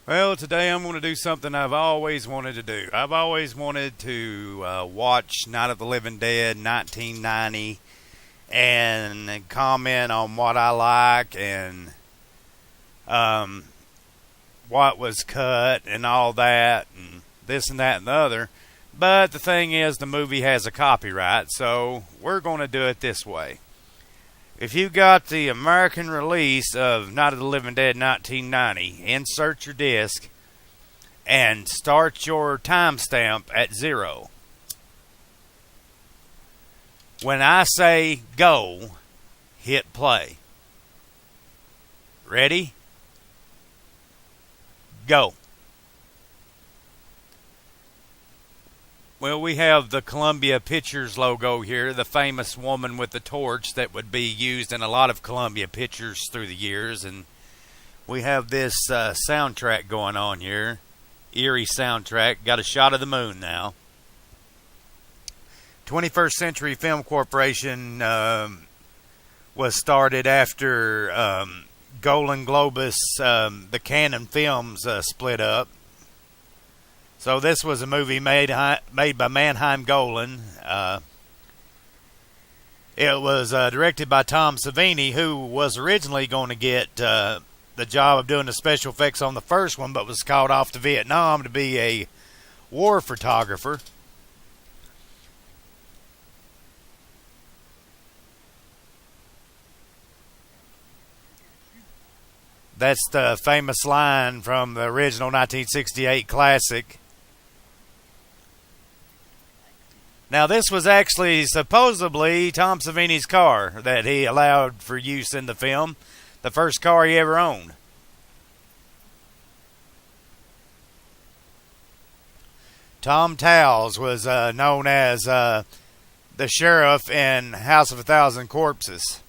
Well, today I'm going to do something I've always wanted to do. I've always wanted to watch Night of the Living Dead 1990 and comment on what I like and um, what was cut and all that and this and that and the other. But the thing is, the movie has a copyright, so we're going to do it this way. If you got the American release of Night of the Living Dead 1990, insert your disc and start your timestamp at 0. When I say go, hit play. Ready? Go. Well, we have the Columbia Pictures logo here, the famous woman with the torch that would be used in a lot of Columbia pictures through the years. And we have this soundtrack going on here, eerie soundtrack. Got a shot of the moon now. 21st Century Film Corporation was started after Golan Globus, the Canon Films, split up. So this was a movie made by Mannheim Golan. It was directed by Tom Savini, who was originally going to get the job of doing the special effects on the first one, but was called off to Vietnam to be a war photographer. That's the famous line from the original 1968 classic. Now, this was actually supposedly Tom Savini's car that he allowed for use in the film, the first car he ever owned. Tom Towles was known as the sheriff in House of a Thousand Corpses.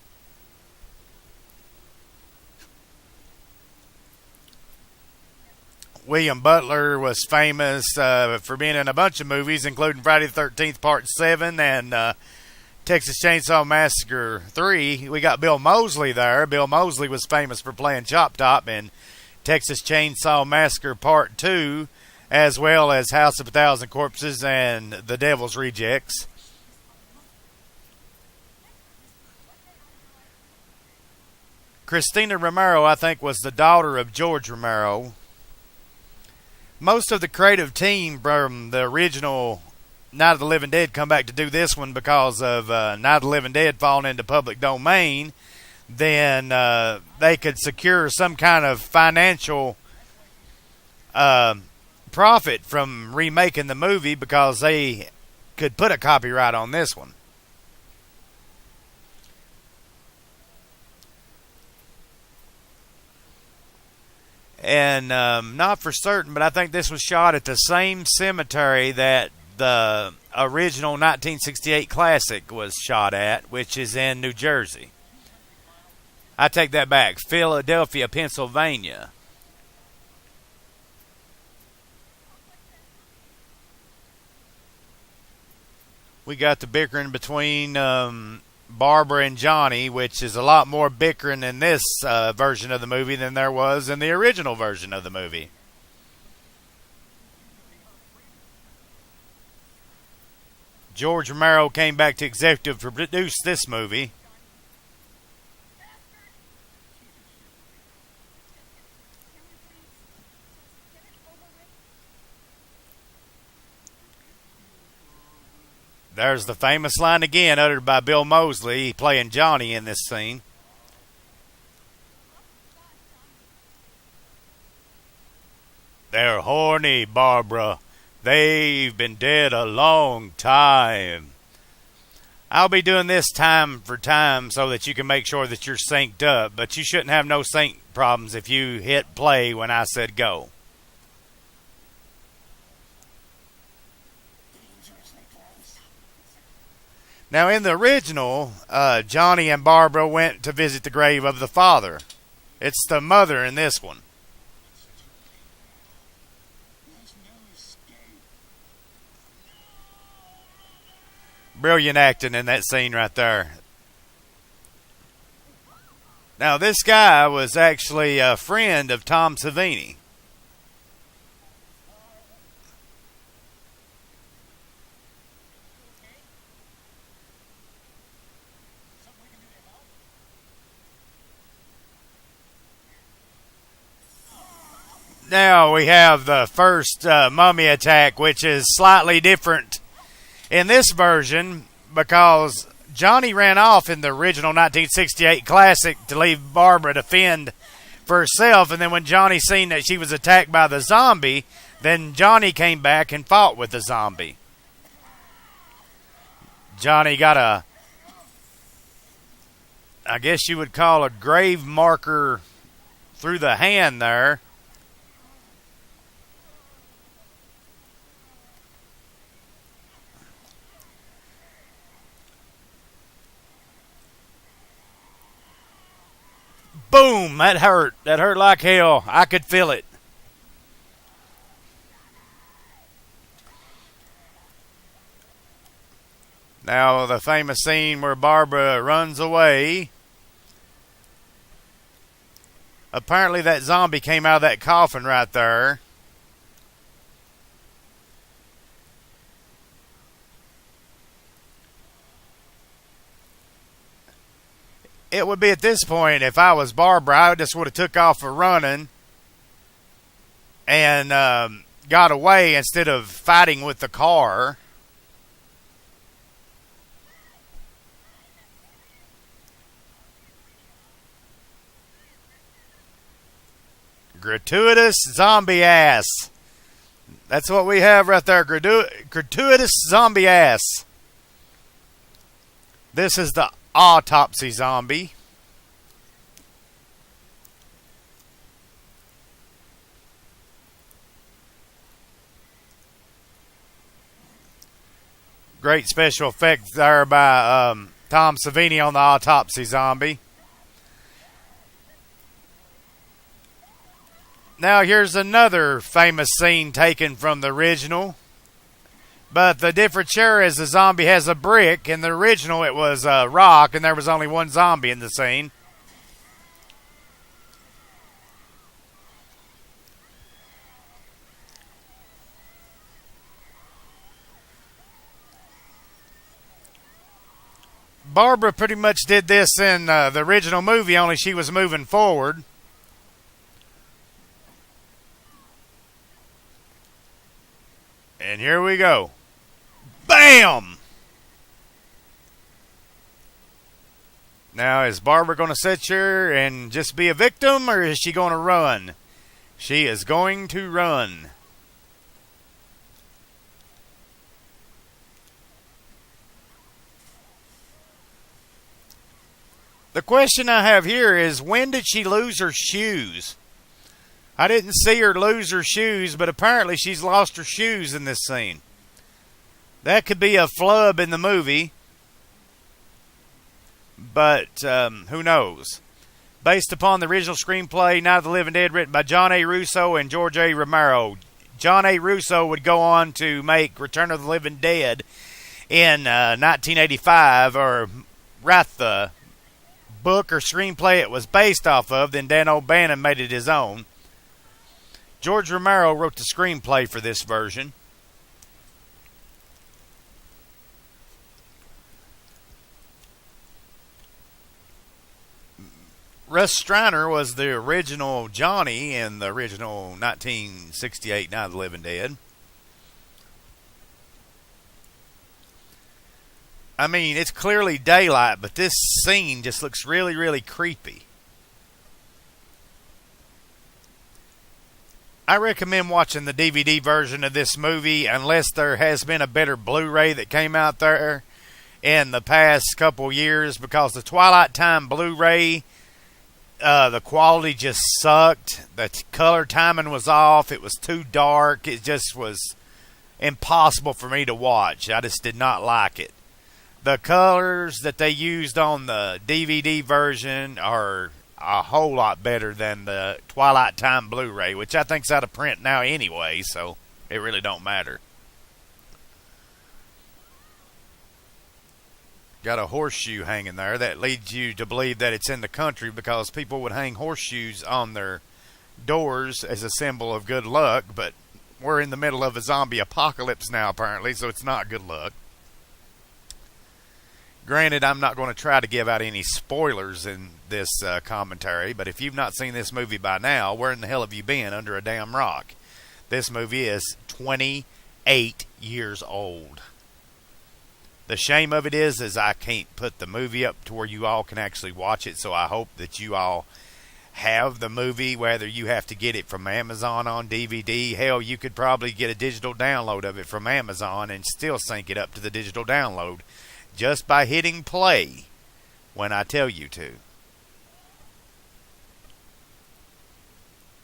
William Butler was famous for being in a bunch of movies, including Friday the 13th Part 7 and Texas Chainsaw Massacre 3. We got Bill Moseley there. Bill Moseley was famous for playing Chop Top in Texas Chainsaw Massacre Part 2, as well as House of a Thousand Corpses and The Devil's Rejects. Christina Romero, I think, was the daughter of George Romero. Most of the creative team from the original Night of the Living Dead come back to do this one because of Night of the Living Dead falling into public domain. Then they could secure some kind of financial profit from remaking the movie because they could put a copyright on this one. And not for certain, but I think this was shot at the same cemetery that the original 1968 classic was shot at, which is in New Jersey. I take that back. Philadelphia, Pennsylvania. We got the bickering between Barbara and Johnny, which is a lot more bickering in this version of the movie than there was in the original version of the movie. George Romero came back to executive produce this movie. There's the famous line again, uttered by Bill Moseley, playing Johnny in this scene. They're horny, Barbara. They've been dead a long time. I'll be doing this time for time so that you can make sure that you're synced up, but you shouldn't have no sync problems if you hit play when I said go. Now, in the original, Johnny and Barbara went to visit the grave of the father. It's the mother in this one. Brilliant acting in that scene right there. Now, this guy was actually a friend of Tom Savini. Now we have the first mummy attack, which is slightly different in this version because Johnny ran off in the original 1968 classic to leave Barbara to fend for herself, and then when Johnny seen that she was attacked by the zombie, then Johnny came back and fought with the zombie. Johnny got I guess you would call a grave marker through the hand there. Boom! That hurt. That hurt like hell. I could feel it. Now the famous scene where Barbara runs away. Apparently that zombie came out of that coffin right there. It would be at this point, if I was Barbara, I just would have took off for running and got away instead of fighting with the car. Gratuitous zombie ass. That's what we have right there. Gratuitous zombie ass. This is the autopsy zombie. Great special effects there by Tom Savini on the autopsy zombie. Now here's another famous scene taken from the original. But the difference here is the zombie has a brick. In the original it was a rock and there was only one zombie in the scene. Barbara pretty much did this in the original movie, only she was moving forward. And here we go. Bam! Now, is Barbara going to sit here and just be a victim, or is she going to run? She is going to run. The question I have here is, when did she lose her shoes? I didn't see her lose her shoes, but apparently she's lost her shoes in this scene. That could be a flub in the movie, but who knows? Based upon the original screenplay, Night of the Living Dead, written by John A. Russo and George A. Romero. John A. Russo would go on to make Return of the Living Dead in 1985, or write the book or screenplay it was based off of. Then Dan O'Bannon made it his own. George Romero wrote the screenplay for this version. Russ Streiner was the original Johnny in the original 1968 Night of the Living Dead. I mean, it's clearly daylight, but this scene just looks really, really creepy. I recommend watching the DVD version of this movie unless there has been a better Blu-ray that came out there in the past couple years, because the Twilight Time Blu-ray, the quality just sucked. The color timing was off. It was too dark. It just was impossible for me to watch. I just did not like it. The colors that they used on the DVD version are a whole lot better than the Twilight Time Blu-ray, which I think's out of print now anyway, so it really don't matter. Got a horseshoe hanging there. That leads you to believe that it's in the country, because people would hang horseshoes on their doors as a symbol of good luck, but we're in the middle of a zombie apocalypse now apparently, so it's not good luck. Granted, I'm not going to try to give out any spoilers in this commentary, but if you've not seen this movie by now, where in the hell have you been under a damn rock? This movie is 28 years old. The shame of it is I can't put the movie up to where you all can actually watch it, so I hope that you all have the movie, whether you have to get it from Amazon on DVD. Hell, you could probably get a digital download of it from Amazon and still sync it up to the digital download just by hitting play when I tell you to.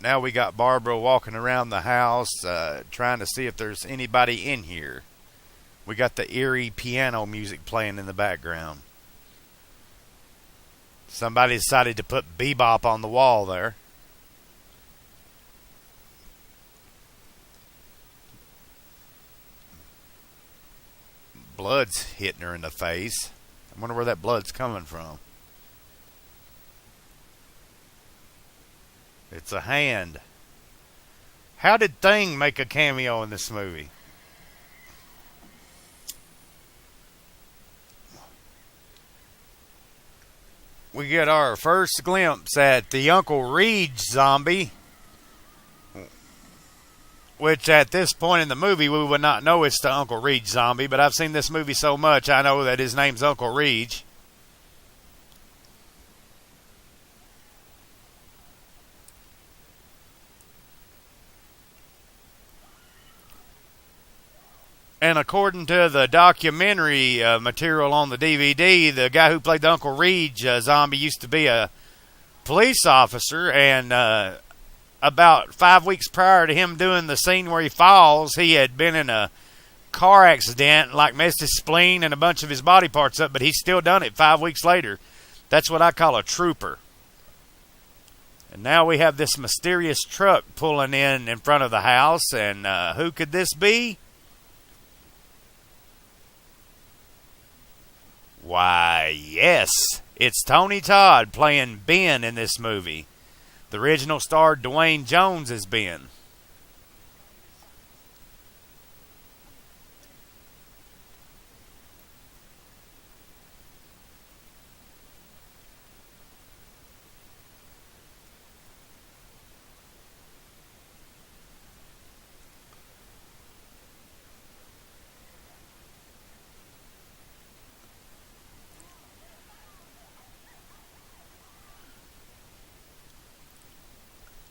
Now we got Barbara walking around the house trying to see if there's anybody in here. We got the eerie piano music playing in the background. Somebody decided to put bebop on the wall there. Blood's hitting her in the face. I wonder where that blood's coming from. It's a hand. How did Thing make a cameo in this movie? We get our first glimpse at the Uncle Reed zombie, which at this point in the movie we would not know it's the Uncle Reed zombie, but I've seen this movie so much I know that his name's Uncle Reed. And according to the documentary material on the DVD, the guy who played the Uncle Reed zombie used to be a police officer, and about 5 weeks prior to him doing the scene where he falls, he had been in a car accident, like messed his spleen and a bunch of his body parts up, but he's still done it 5 weeks later. That's what I call a trooper. And now we have this mysterious truck pulling in front of the house, and who could this be? Why, yes, it's Tony Todd playing Ben in this movie. The original starred Dwayne Jones as Ben.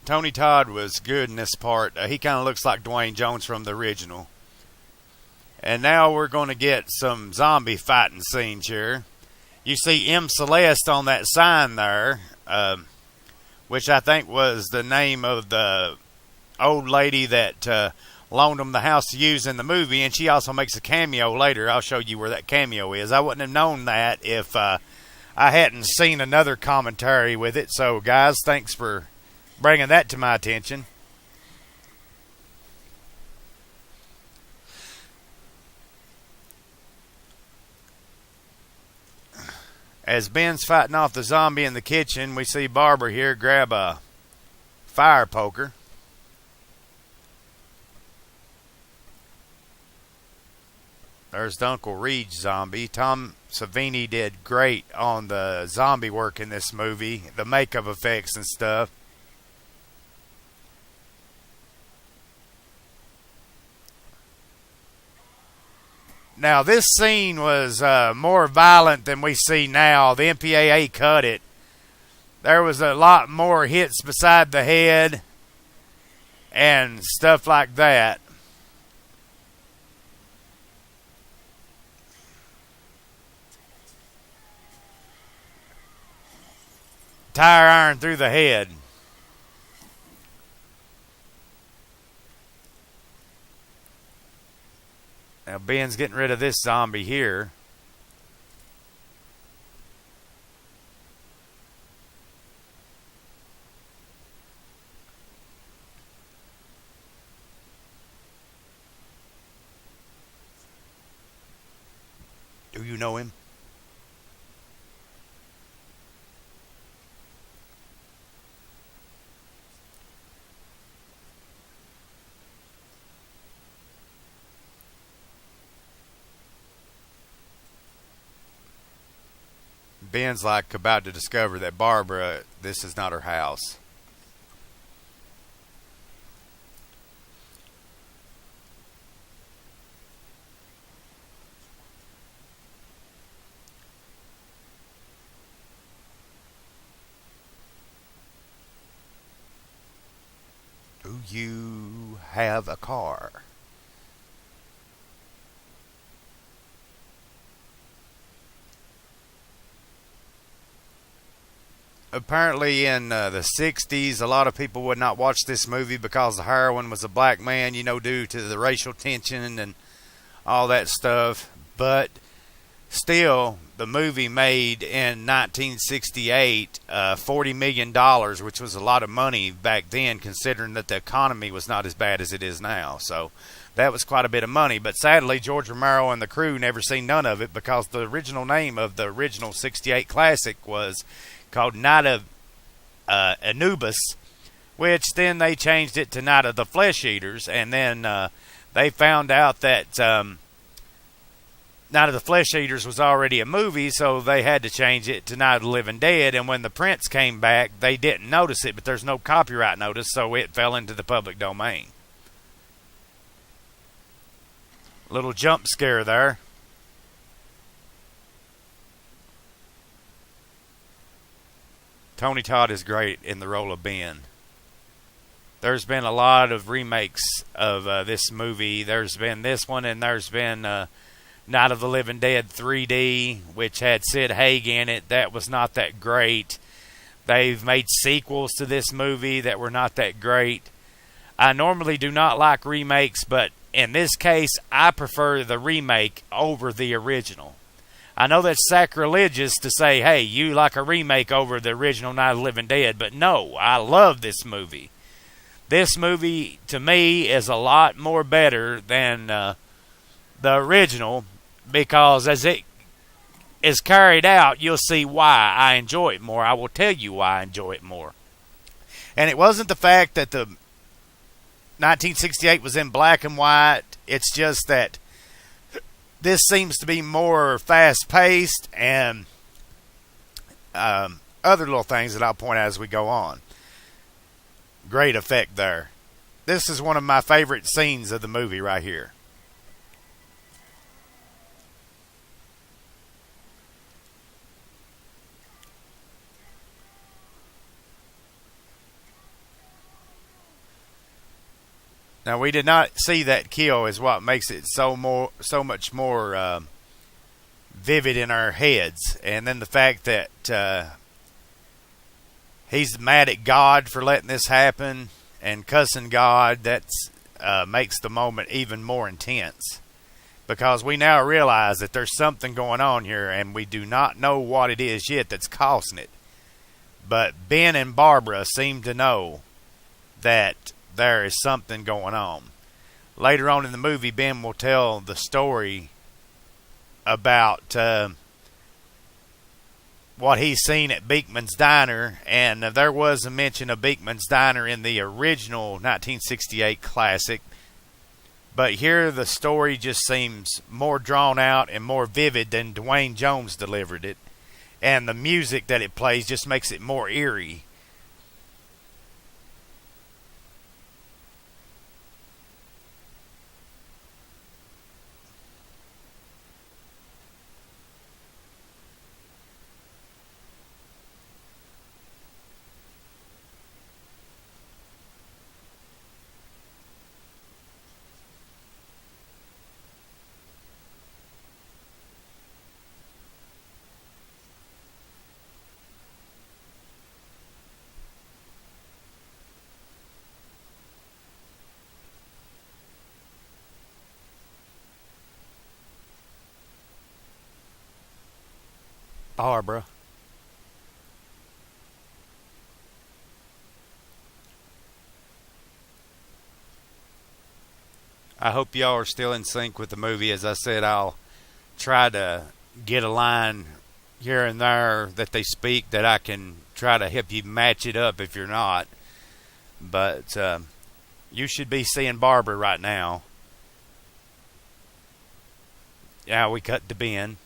Tony Todd was good in this part. He kind of looks like Dwayne Jones from the original. And now we're going to get some zombie fighting scenes here. You see M. Celeste on that sign there, which I think was the name of the old lady that loaned them the house to use in the movie. And she also makes a cameo later. I'll show you where that cameo is. I wouldn't have known that if I hadn't seen another commentary with it. So, guys, thanks for bringing that to my attention. As Ben's fighting off the zombie in the kitchen, we see Barbara here grab a fire poker. There's the Uncle Reed zombie. Tom Savini did great on the zombie work in this movie, the makeup effects and stuff. Now, this scene was more violent than we see now. The MPAA cut it. There was a lot more hits beside the head and stuff like that. Tire iron through the head. Now Ben's getting rid of this zombie here. Do you know him? Ben's like about to discover that Barbara, this is not her house. Do you have a car? Apparently, in the 60s, a lot of people would not watch this movie because the heroine was a black man, due to the racial tension and all that stuff. But still, the movie made in 1968 $40 million, dollars, which was a lot of money back then, considering that the economy was not as bad as it is now. So that was quite a bit of money. But sadly, George Romero and the crew never seen none of it because the original name of the original 68 classic was called Night of Anubis, which then they changed it to Night of the Flesh Eaters. And then they found out that Night of the Flesh Eaters was already a movie, so they had to change it to Night of the Living Dead. And when the prints came back, they didn't notice it, but there's no copyright notice, so it fell into the public domain. Little jump scare there. Tony Todd is great in the role of Ben. There's been a lot of remakes of this movie. There's been this one, and there's been Night of the Living Dead 3D, which had Sid Haig in it. That was not that great. They've made sequels to this movie that were not that great. I normally do not like remakes, but in this case, I prefer the remake over the original. I know that's sacrilegious to say, hey, you like a remake over the original Night of the Living Dead, but no, I love this movie. This movie, to me, is a lot more better than the original, because as it is carried out, you'll see why I enjoy it more. I will tell you why I enjoy it more. And it wasn't the fact that the 1968 was in black and white. It's just that this seems to be more fast-paced and other little things that I'll point out as we go on. Great effect there. This is one of my favorite scenes of the movie right here. Now, we did not see that kill is what makes it so much more vivid in our heads. And then the fact that he's mad at God for letting this happen and cussing God, that makes the moment even more intense. Because we now realize that there's something going on here, and we do not know what it is yet that's causing it. But Ben and Barbara seem to know that there is something going on. Later on in the movie, Ben will tell the story about what he's seen at Beekman's Diner, and there was a mention of Beekman's Diner in the original 1968 classic, but here the story just seems more drawn out and more vivid than Dwayne Jones delivered it, and the music that it plays just makes it more eerie. Barbara. I hope y'all are still in sync with the movie. As I said, I'll try to get a line here and there that they speak that I can try to help you match it up if you're not. But you should be seeing Barbara right now. Yeah, we cut to Ben.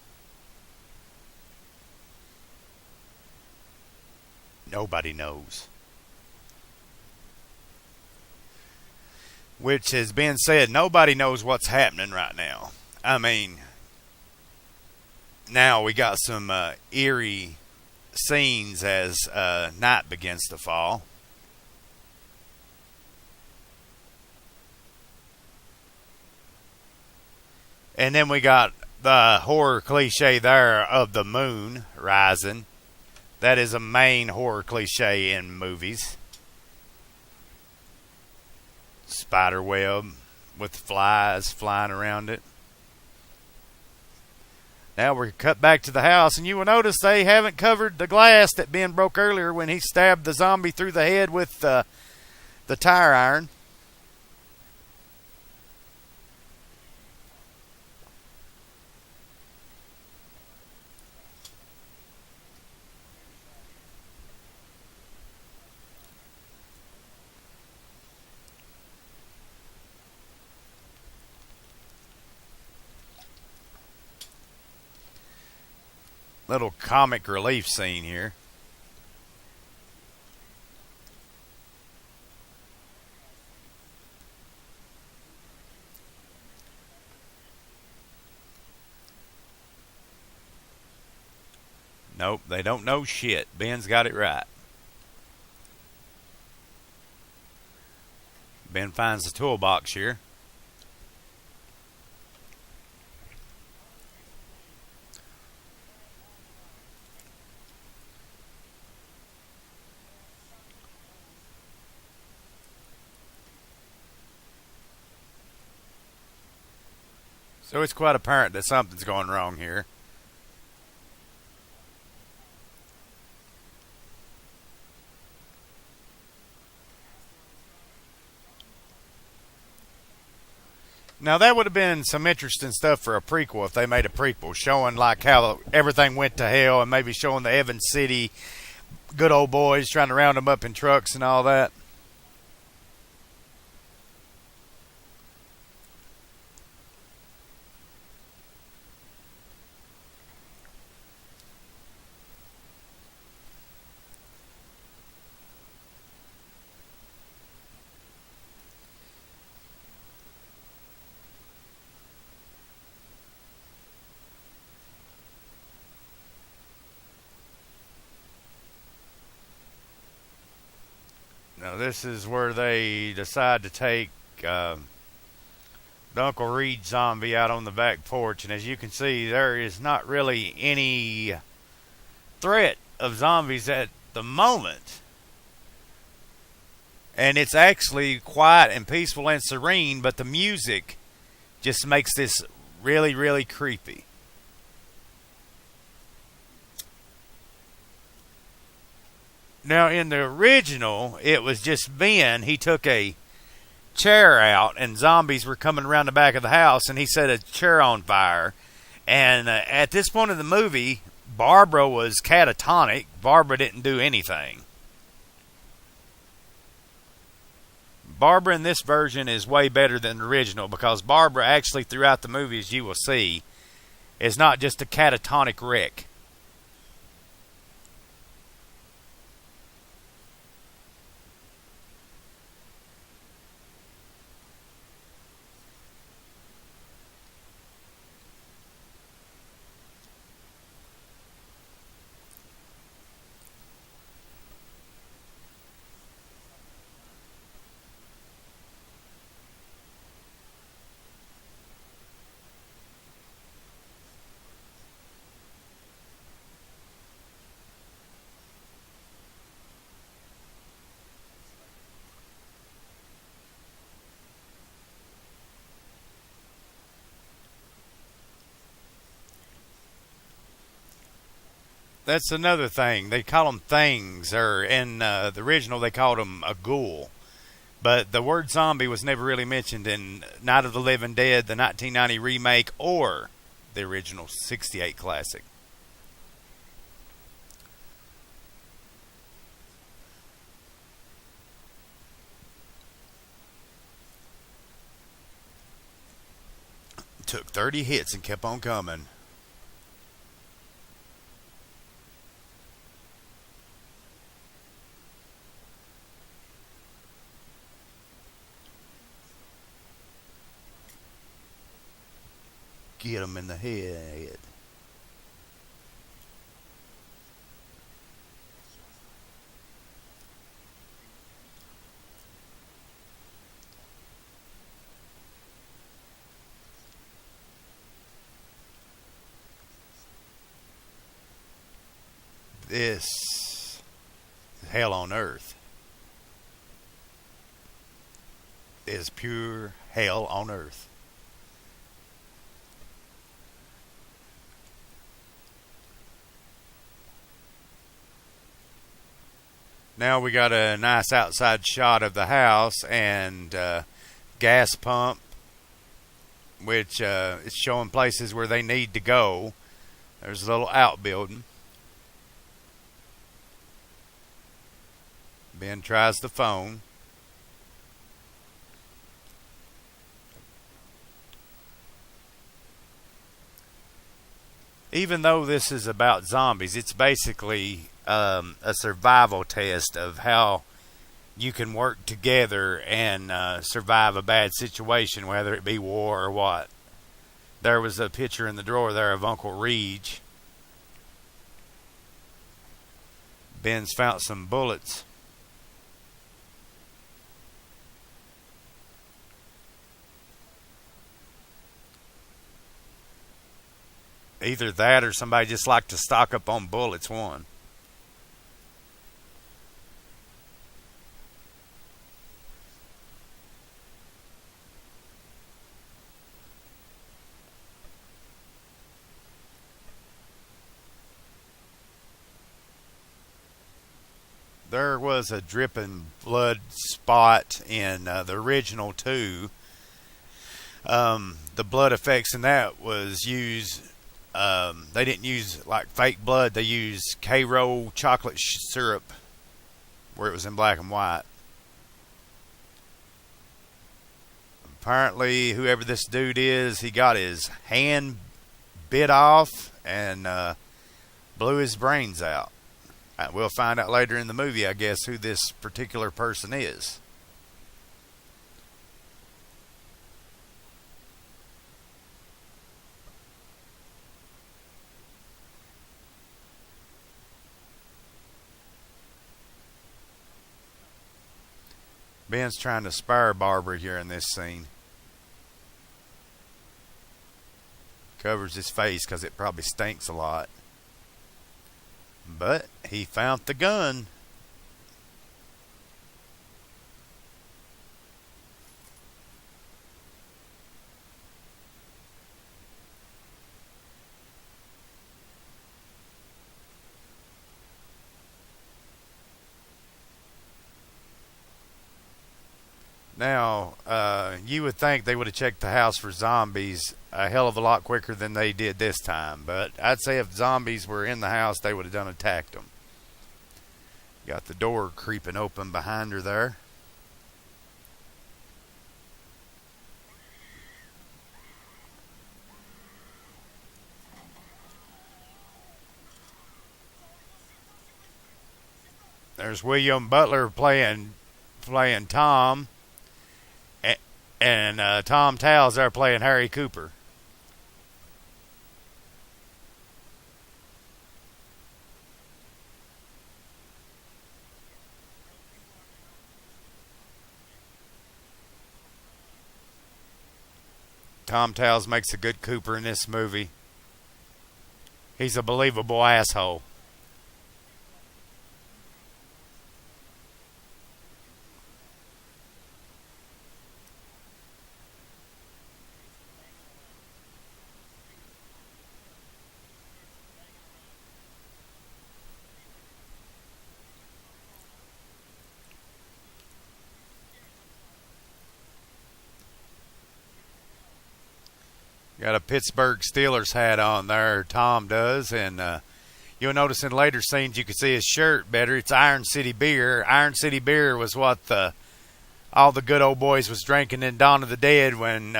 Nobody knows. Which has been said, nobody knows what's happening right now. I mean, now we got some eerie scenes as night begins to fall. And then we got the horror cliche there of the moon rising. That is a main horror cliche in movies. Spider web with flies flying around it. Now we're cut back to the house, and you will notice they haven't covered the glass that Ben broke earlier when he stabbed the zombie through the head with the tire iron. Little comic relief scene here. Nope, they don't know shit. Ben's got it right. Ben finds the toolbox here. So it's quite apparent that something's going wrong here. Now that would have been some interesting stuff for a prequel if they made a prequel showing like how everything went to hell and maybe showing the Evans City good old boys trying to round them up in trucks and all that. Now this is where they decide to take the Uncle Reed zombie out on the back porch, and as you can see, there is not really any threat of zombies at the moment. And it's actually quiet and peaceful and serene, but the music just makes this really, really creepy. Now, in the original, it was just Ben. He took a chair out, and zombies were coming around the back of the house, and he set a chair on fire. And at this point in the movie, Barbara was catatonic. Barbara didn't do anything. Barbara in this version is way better than the original because Barbara actually throughout the movie, as you will see, is not just a catatonic wreck. That's another thing. They call them things, or in the original they called them a ghoul. But the word zombie was never really mentioned in Night of the Living Dead, the 1990 remake, or the original 68 classic. Took 30 hits and kept on coming. get them in the head. This hell on earth is pure hell on earth. Now we got a nice outside shot of the house and gas pump, which is showing places where they need to go. There's a little outbuilding. Ben tries the phone. Even though this is about zombies, it's basically a survival test of how you can work together and survive a bad situation, whether it be war or what. There was a picture in the drawer there of Uncle Reach. Ben's found some bullets. Either that or somebody just like to stock up on bullets, one. There was a dripping blood spot in the original two. The blood effects in that was used. They didn't use like fake blood. They used K-Roll chocolate syrup, where it was in black and white. Apparently, whoever this dude is, he got his hand bit off and blew his brains out. We'll find out later in the movie, I guess, who this particular person is. Ben's trying to spare Barbara here in this scene. Covers his face because it probably stinks a lot. But he found the gun. Now, you would think they would have checked the house for zombies a hell of a lot quicker than they did this time. But I'd say if zombies were in the house, they would have done attacked them. Got the door creeping open behind her there. There's William Butler playing Tom. And Tom Towles there playing Harry Cooper. Tom Towles makes a good Cooper in this movie. He's a believable asshole. Got a Pittsburgh Steelers hat on there, Tom does, and you'll notice in later scenes you can see his shirt better. It's Iron City beer. Iron City beer was what all the good old boys was drinking in Dawn of the Dead when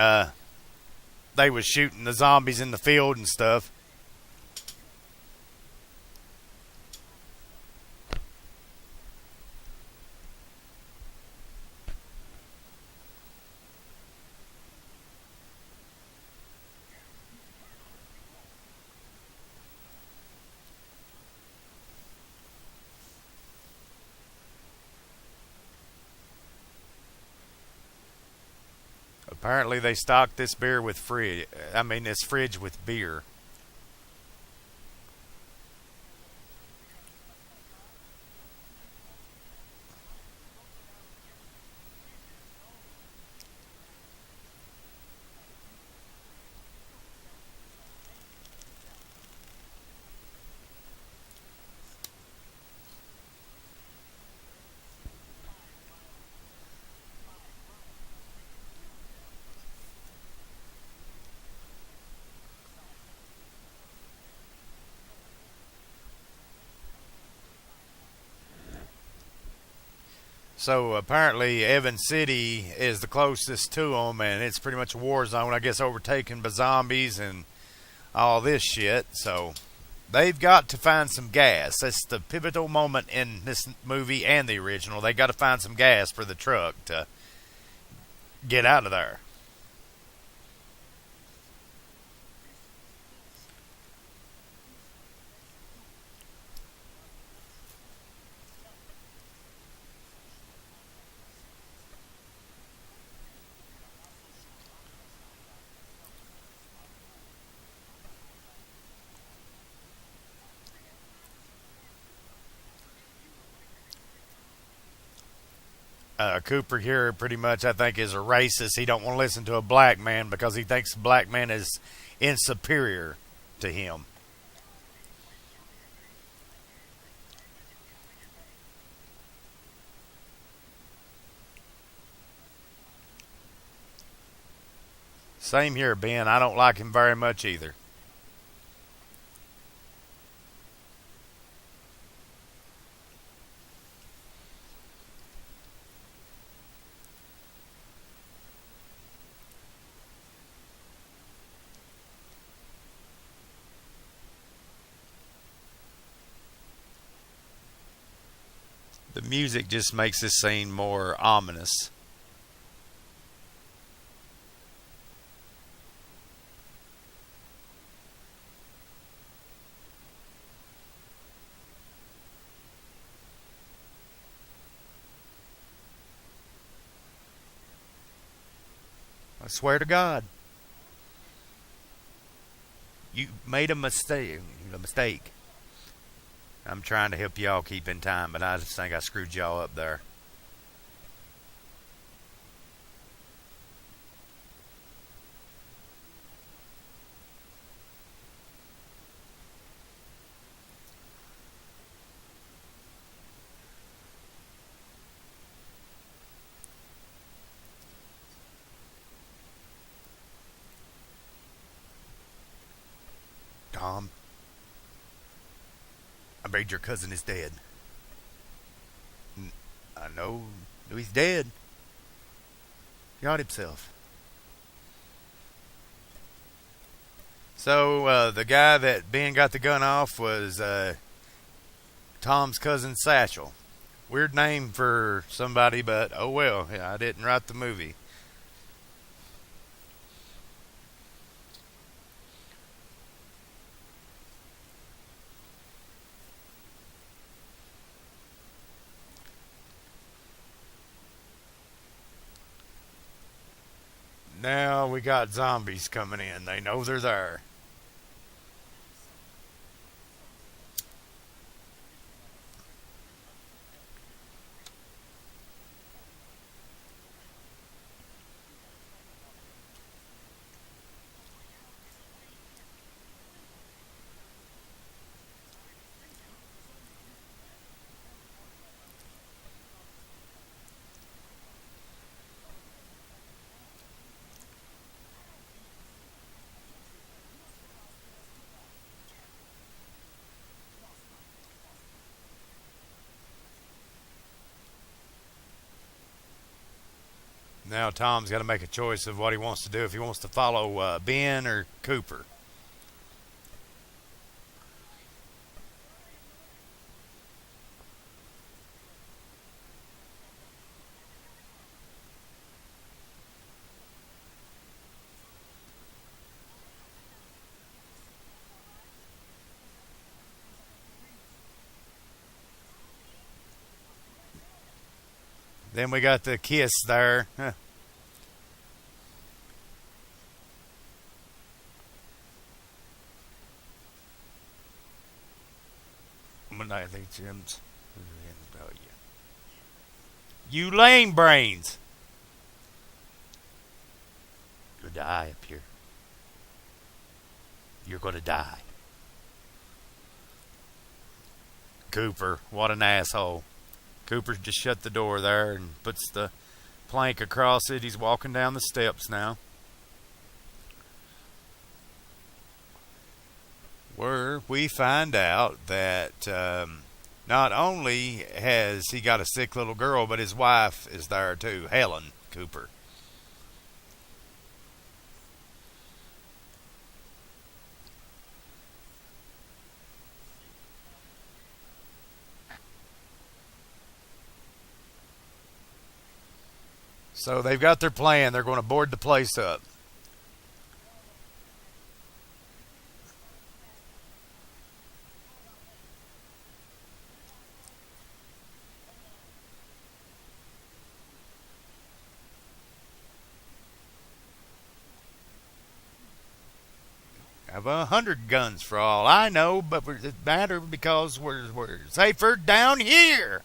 they was shooting the zombies in the field and stuff. Apparently, they stocked this beer with fridge. I mean, this fridge with beer. So apparently, Evans City is the closest to them, and it's pretty much a war zone. I guess overtaken by zombies and all this shit. So they've got to find some gas. That's the pivotal moment in this movie and the original. They got to find some gas for the truck to get out of there. Cooper here pretty much, I think, is a racist. He don't want to listen to a black man because he thinks a black man is inferior to him. Same here, Ben. I don't like him very much either. The music just makes this scene more ominous. I swear to God, you made a mistake. A mistake. I'm trying to help y'all keep in time, but I just think I screwed y'all up there. Tom, I'm afraid your cousin is dead. I know he's dead. He shot himself. So the guy that Ben got the gun off was Tom's cousin Satchel. Weird name for somebody, but oh well. Yeah, I didn't write the movie. Now we got zombies coming in. They know they're there. Now Tom's got to make a choice of what he wants to do. If he wants to follow Ben or Cooper. Then we got the kiss there. Huh. I think Jim's. You lame brains. You'll die up here. You're going to die. Cooper, what an asshole. Cooper just shut the door there and puts the plank across it. He's walking down the steps now. Where we find out that not only has he got a sick little girl, but his wife is there too, Helen Cooper. So they've got their plan. They're going to board the place up. Have 100 guns for all I know, but it matter because we're safer down here.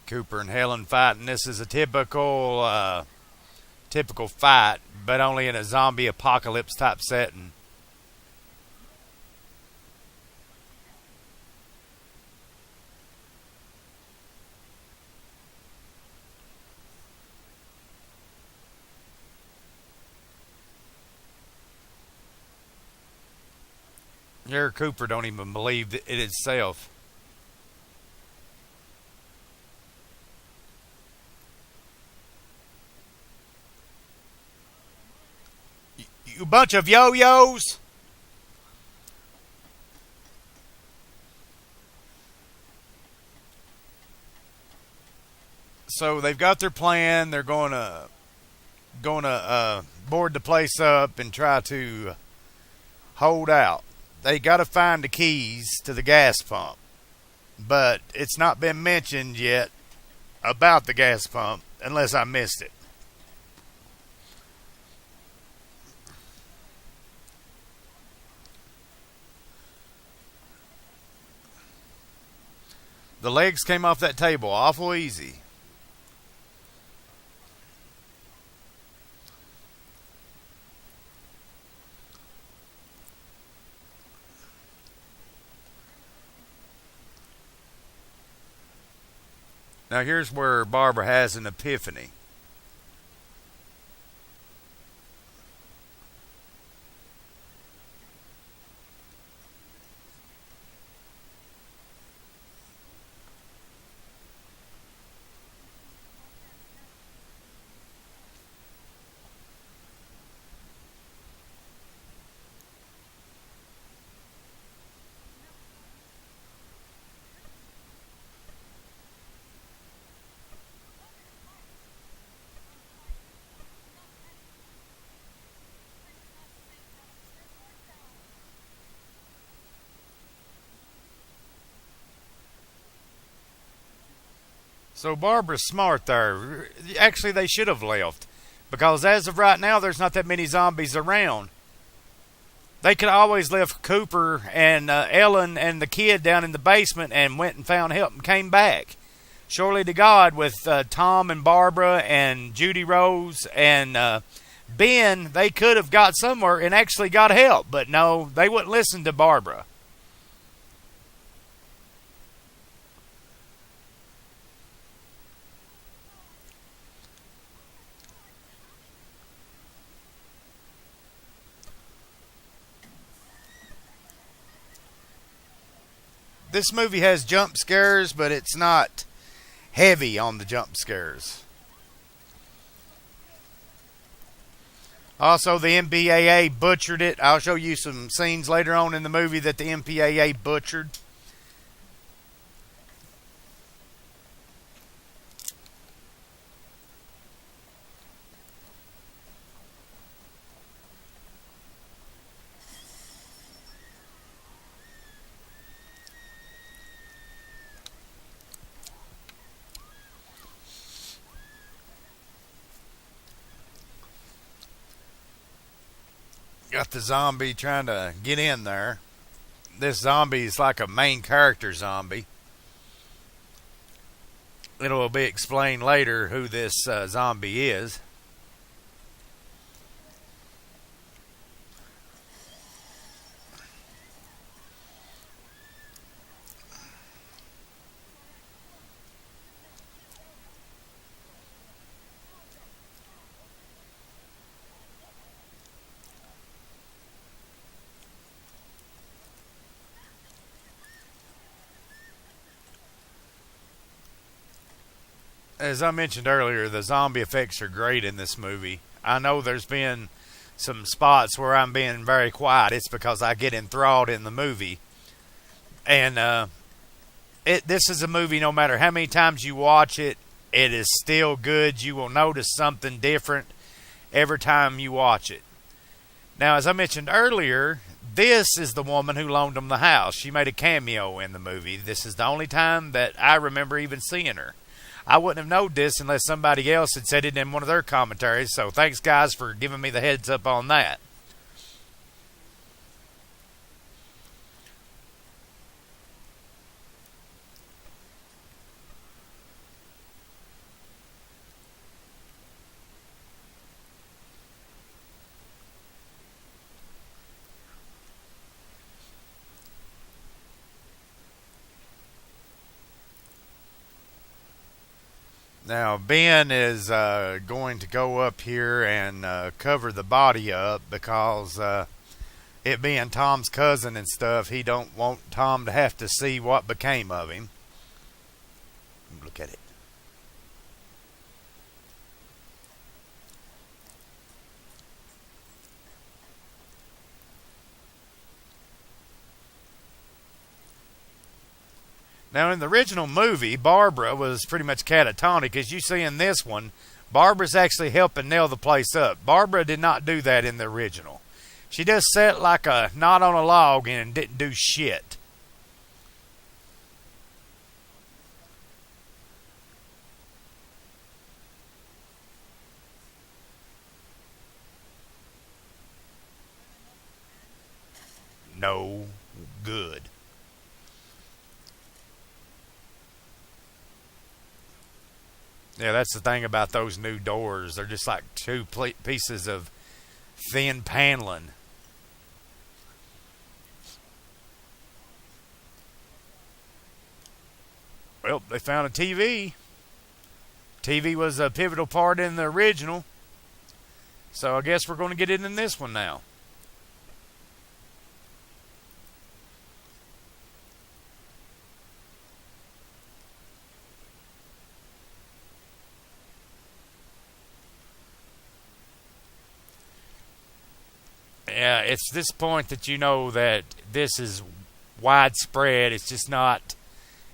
Cooper and Helen fighting. This is a typical fight, but only in a zombie apocalypse type setting. Here, Cooper don't even believe it itself. You bunch of yo-yos. So they've got their plan. They're going to board the place up and try to hold out. They got to find the keys to the gas pump, but it's not been mentioned yet about the gas pump unless I missed it. The legs came off that table awful easy. Now here's where Barbara has an epiphany. So Barbara's smart there. Actually, they should have left. Because as of right now, there's not that many zombies around. They could always left Cooper and Ellen and the kid down in the basement and went and found help and came back. Surely to God, with Tom and Barbara and Judy Rose and Ben, they could have got somewhere and actually got help. But no, they wouldn't listen to Barbara. This movie has jump scares, but it's not heavy on the jump scares. Also, the MPAA butchered it. I'll show you some scenes later on in the movie that the MPAA butchered. Got the zombie trying to get in there. This zombie is like a main character zombie. It will be explained later who this zombie is. As I mentioned earlier, the zombie effects are great in this movie. I know there's been some spots where I'm being very quiet. It's because I get enthralled in the movie. And this is a movie, no matter how many times you watch it, it is still good. You will notice something different every time you watch it. Now, as I mentioned earlier, this is the woman who loaned them the house. She made a cameo in the movie. This is the only time that I remember even seeing her. I wouldn't have known this unless somebody else had said it in one of their commentaries. So thanks, guys, for giving me the heads up on that. Now, Ben is going to go up here and cover the body up because it being Tom's cousin and stuff, he don't want Tom to have to see what became of him. Look at it. Now, in the original movie, Barbara was pretty much catatonic. As you see in this one, Barbara's actually helping nail the place up. Barbara did not do that in the original. She just sat like a knot on a log and didn't do shit. No good. Yeah, that's the thing about those new doors. They're just like two pieces of thin paneling. Well, they found a TV. TV was a pivotal part in the original. So I guess we're going to get it in this one now. Yeah, it's this point that you know that this is widespread. It's just not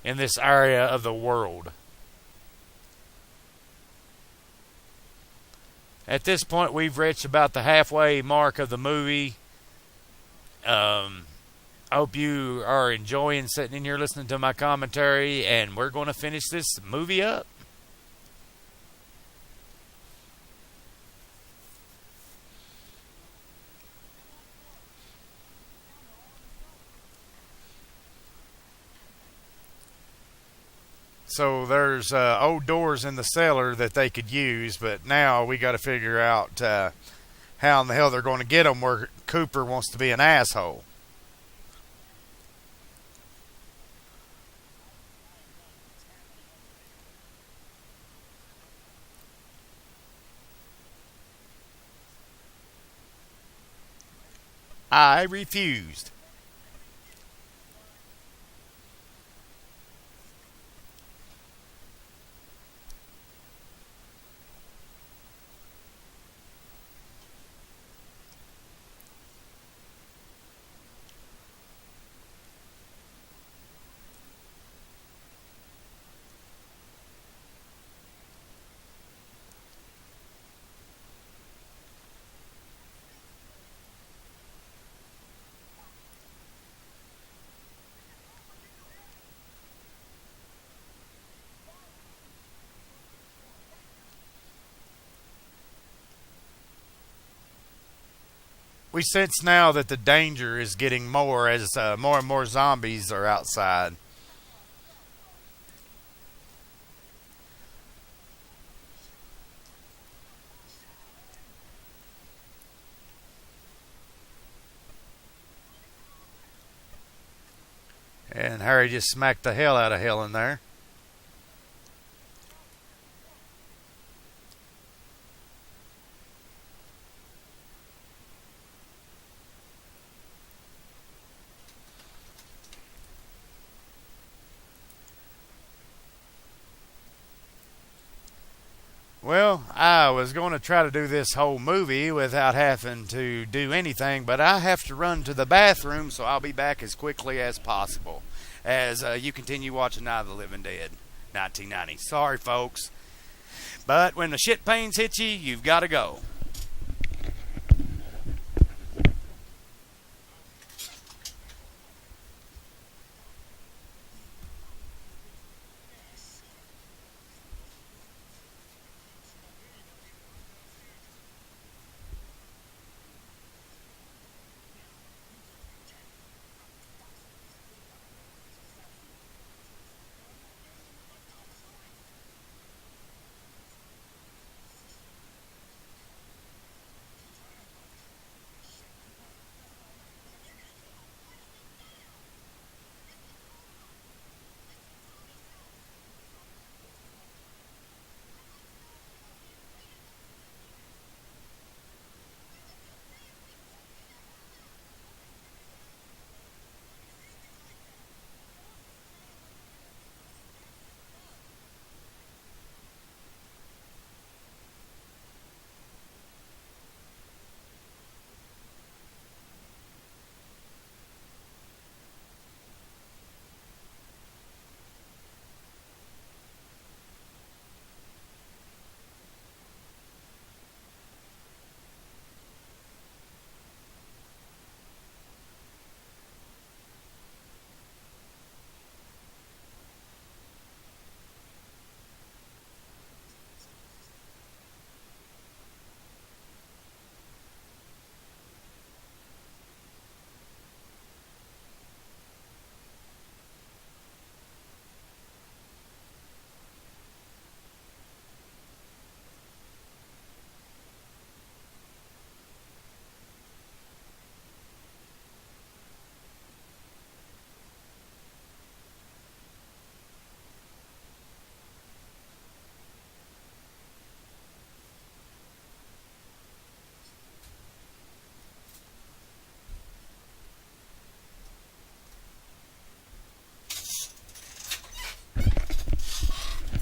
in this area of the world. At this point, we've reached about the halfway mark of the movie. I hope you are enjoying sitting in here listening to my commentary, and we're going to finish this movie up. So there's old doors in the cellar that they could use, but now we got to figure out how in the hell they're going to get them where Cooper wants to be an asshole. I refused. we sense now that the danger is getting more as more and more zombies are outside. And Harry just smacked the hell out of Helen there. Well, I was going to try to do this whole movie without having to do anything, but I have to run to the bathroom, so I'll be back as quickly as possible as you continue watching Night of the Living Dead 1990. Sorry, folks, but when the shit pains hit you, you've got to go.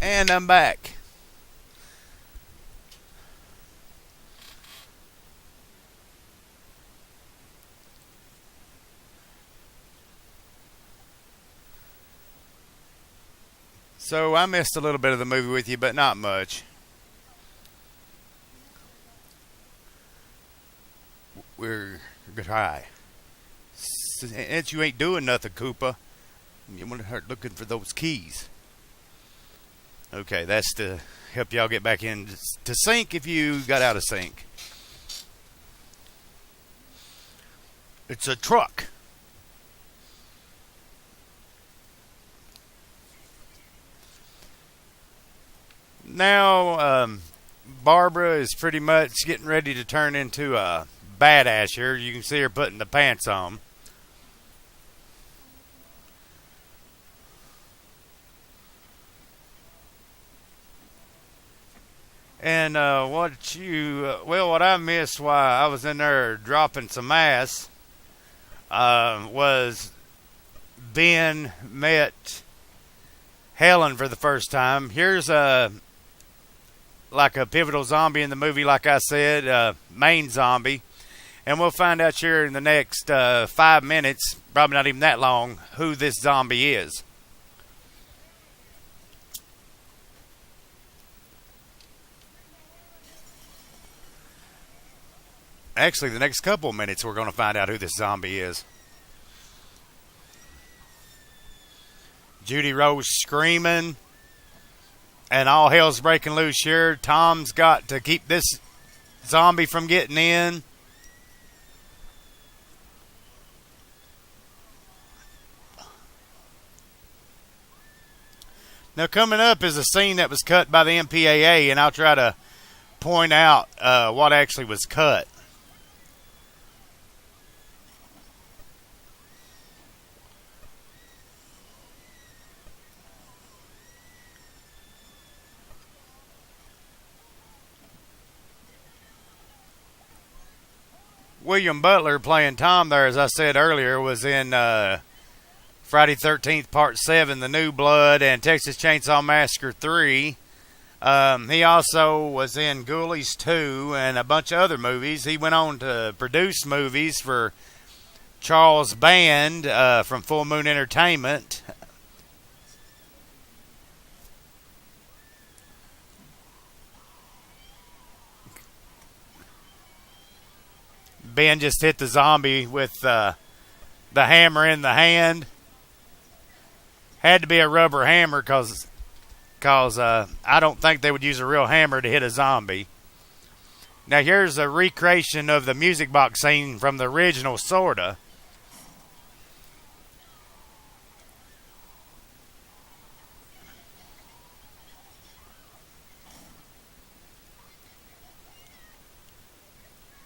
And I'm back. So I missed a little bit of the movie with you, but not much. We're good. Hi. Since you ain't doing nothing, Koopa, you want to start looking for those keys. Okay, that's to help y'all get back in to sync if you got out of sync. It's a truck. Now, Barbara is pretty much getting ready to turn into a badass here. You can see her putting the pants on. And what I missed while I was in there dropping some ass was Ben met Helen for the first time. Here's like a pivotal zombie in the movie, like I said, main zombie. And we'll find out here in the next 5 minutes, probably not even that long, who this zombie is. Actually, the next couple of minutes, we're going to find out who this zombie is. Judy Rose screaming, and all hell's breaking loose here. Tom's got to keep this zombie from getting in. Now, coming up is a scene that was cut by the MPAA, and I'll try to point out what actually was cut. William Butler playing Tom there, as I said earlier, was in Friday 13th Part 7, The New Blood, and Texas Chainsaw Massacre 3. He also was in Ghoulies 2 and a bunch of other movies. He went on to produce movies for Charles Band from Full Moon Entertainment. Ben just hit the zombie with the hammer in the hand. Had to be a rubber hammer because I don't think they would use a real hammer to hit a zombie. Now here's a recreation of the music box scene from the original, sorta.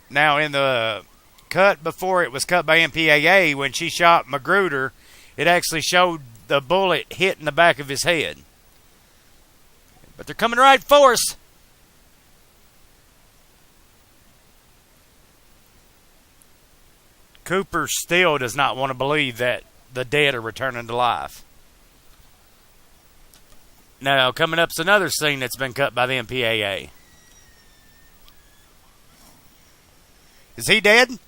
Now in the cut before it was cut by MPAA, when she shot Magruder, it actually showed the bullet hitting the back of his head. But they're coming right for us. Cooper still does not want to believe that the dead are returning to life. Now, coming up is another scene that's been cut by the MPAA. Is he dead?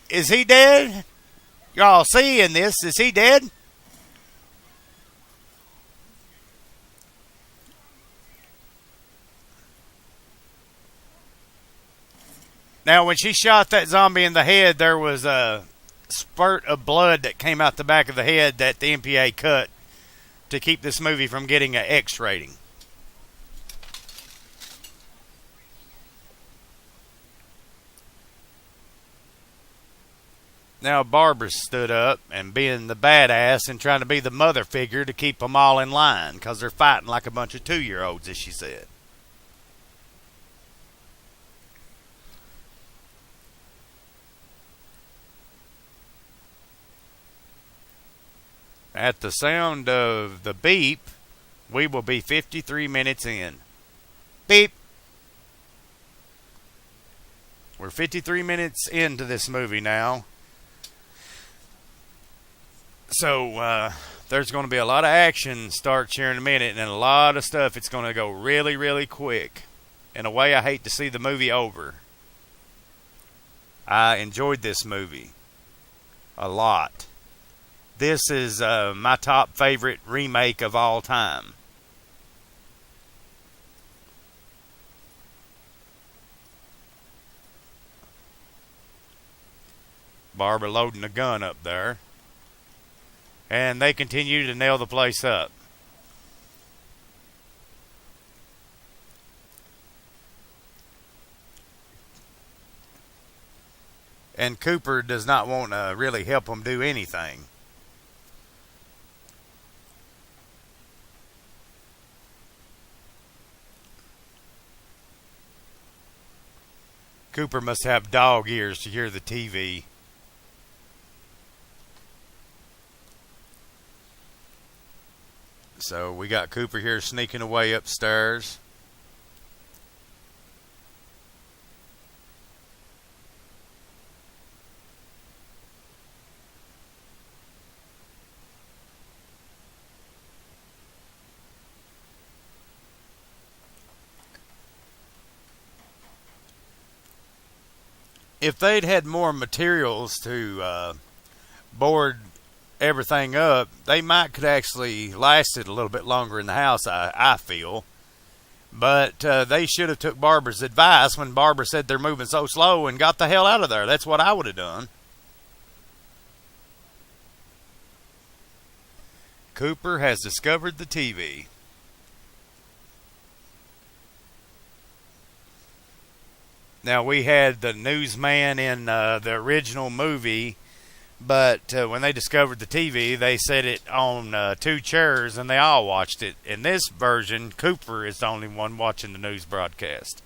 Is he dead? Y'all see in this, is he dead? Now, when she shot that zombie in the head, there was a spurt of blood that came out the back of the head that the MPA cut to keep this movie from getting an X rating. Now Barbara stood up and being the badass and trying to be the mother figure to keep them all in line because they're fighting like a bunch of 2-year-olds, as she said. At the sound of the beep, we will be 53 minutes in. Beep. We're 53 minutes into this movie now. So, there's going to be a lot of action starts here in a minute, and a lot of stuff. It's going to go really, really quick. In a way, I hate to see the movie over. I enjoyed this movie a lot. This is my top favorite remake of all time. Barbara loading a gun up there. And they continue to nail the place up. And Cooper does not want to really help them do anything. Cooper must have dog ears to hear the TV. So we got Cooper here sneaking away upstairs. If they'd had more materials to board everything up, they might could actually lasted a little bit longer in the house, I feel. But they should have took Barbara's advice when Barbara said they're moving so slow and got the hell out of there. That's what I would have done. Cooper has discovered the TV. Now, we had the newsman in the original movie But when they discovered the TV, they set it on two chairs and they all watched it. In this version, Cooper is the only one watching the news broadcast.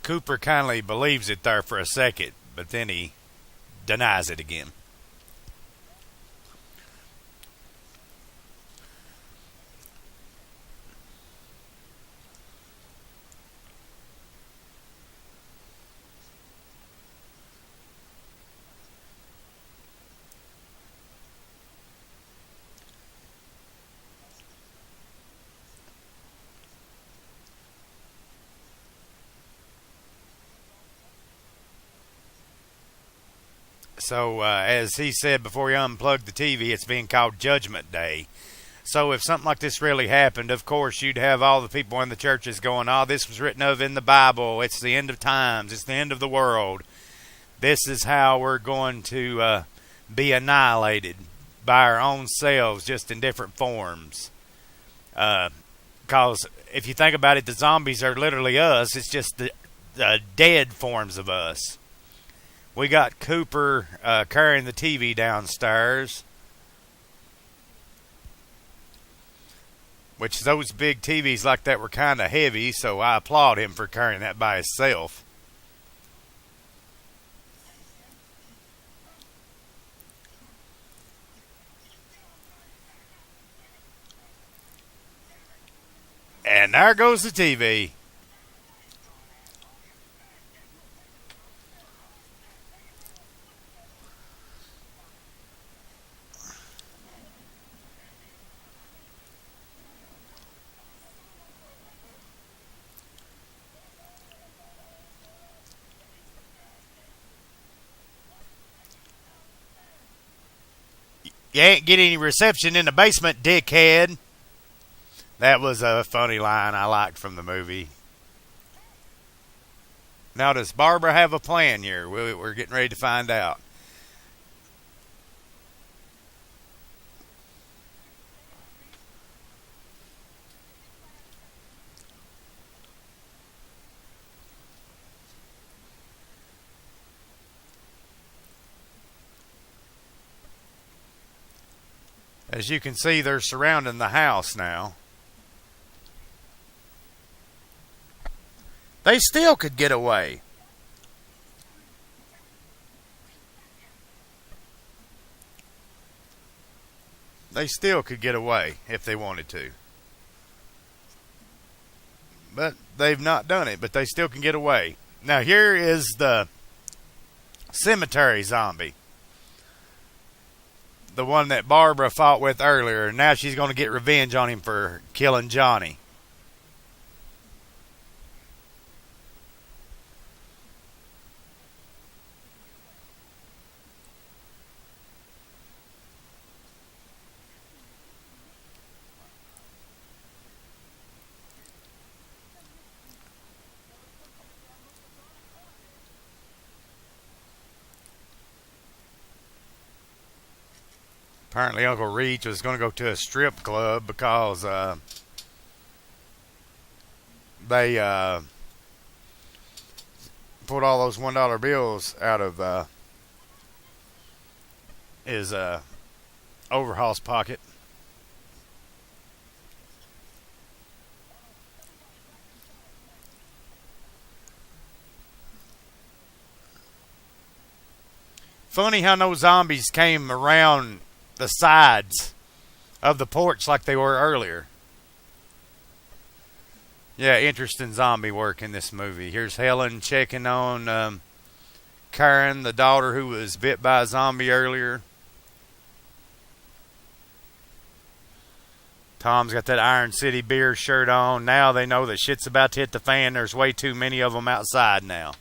Cooper kindly believes it there for a second, but then he denies it again. So, as he said before he unplugged the TV, it's being called Judgment Day. So, if something like this really happened, of course, you'd have all the people in the churches going, "Oh, this was written of in the Bible. It's the end of times. It's the end of the world. This is how we're going to be annihilated by our own selves, just in different forms." Because if you think about it, the zombies are literally us. It's just the dead forms of us. We got Cooper carrying the TV downstairs, which those big TVs like that were kind of heavy, so I applaud him for carrying that by himself. And there goes the TV. You ain't get any reception in the basement, dickhead. That was a funny line I liked from the movie. Now, does Barbara have a plan here? We're getting ready to find out. As you can see, they're surrounding the house now. They still could get away. They still could get away if they wanted to. But they've not done it, but they still can get away. Now, here is the cemetery zombie. The one that Barbara fought with earlier. Now she's going to get revenge on him for killing Johnny. Apparently, Uncle Reach was going to go to a strip club because they pulled all those $1 bills out of his overhauls pocket. Funny how no zombies came around the sides of the porch like they were earlier. Yeah, interesting zombie work in this movie. Here's Helen checking on Karen, the daughter who was bit by a zombie earlier. Tom's got that Iron City beer shirt on. Now they know that shit's about to hit the fan. There's way too many of them outside now.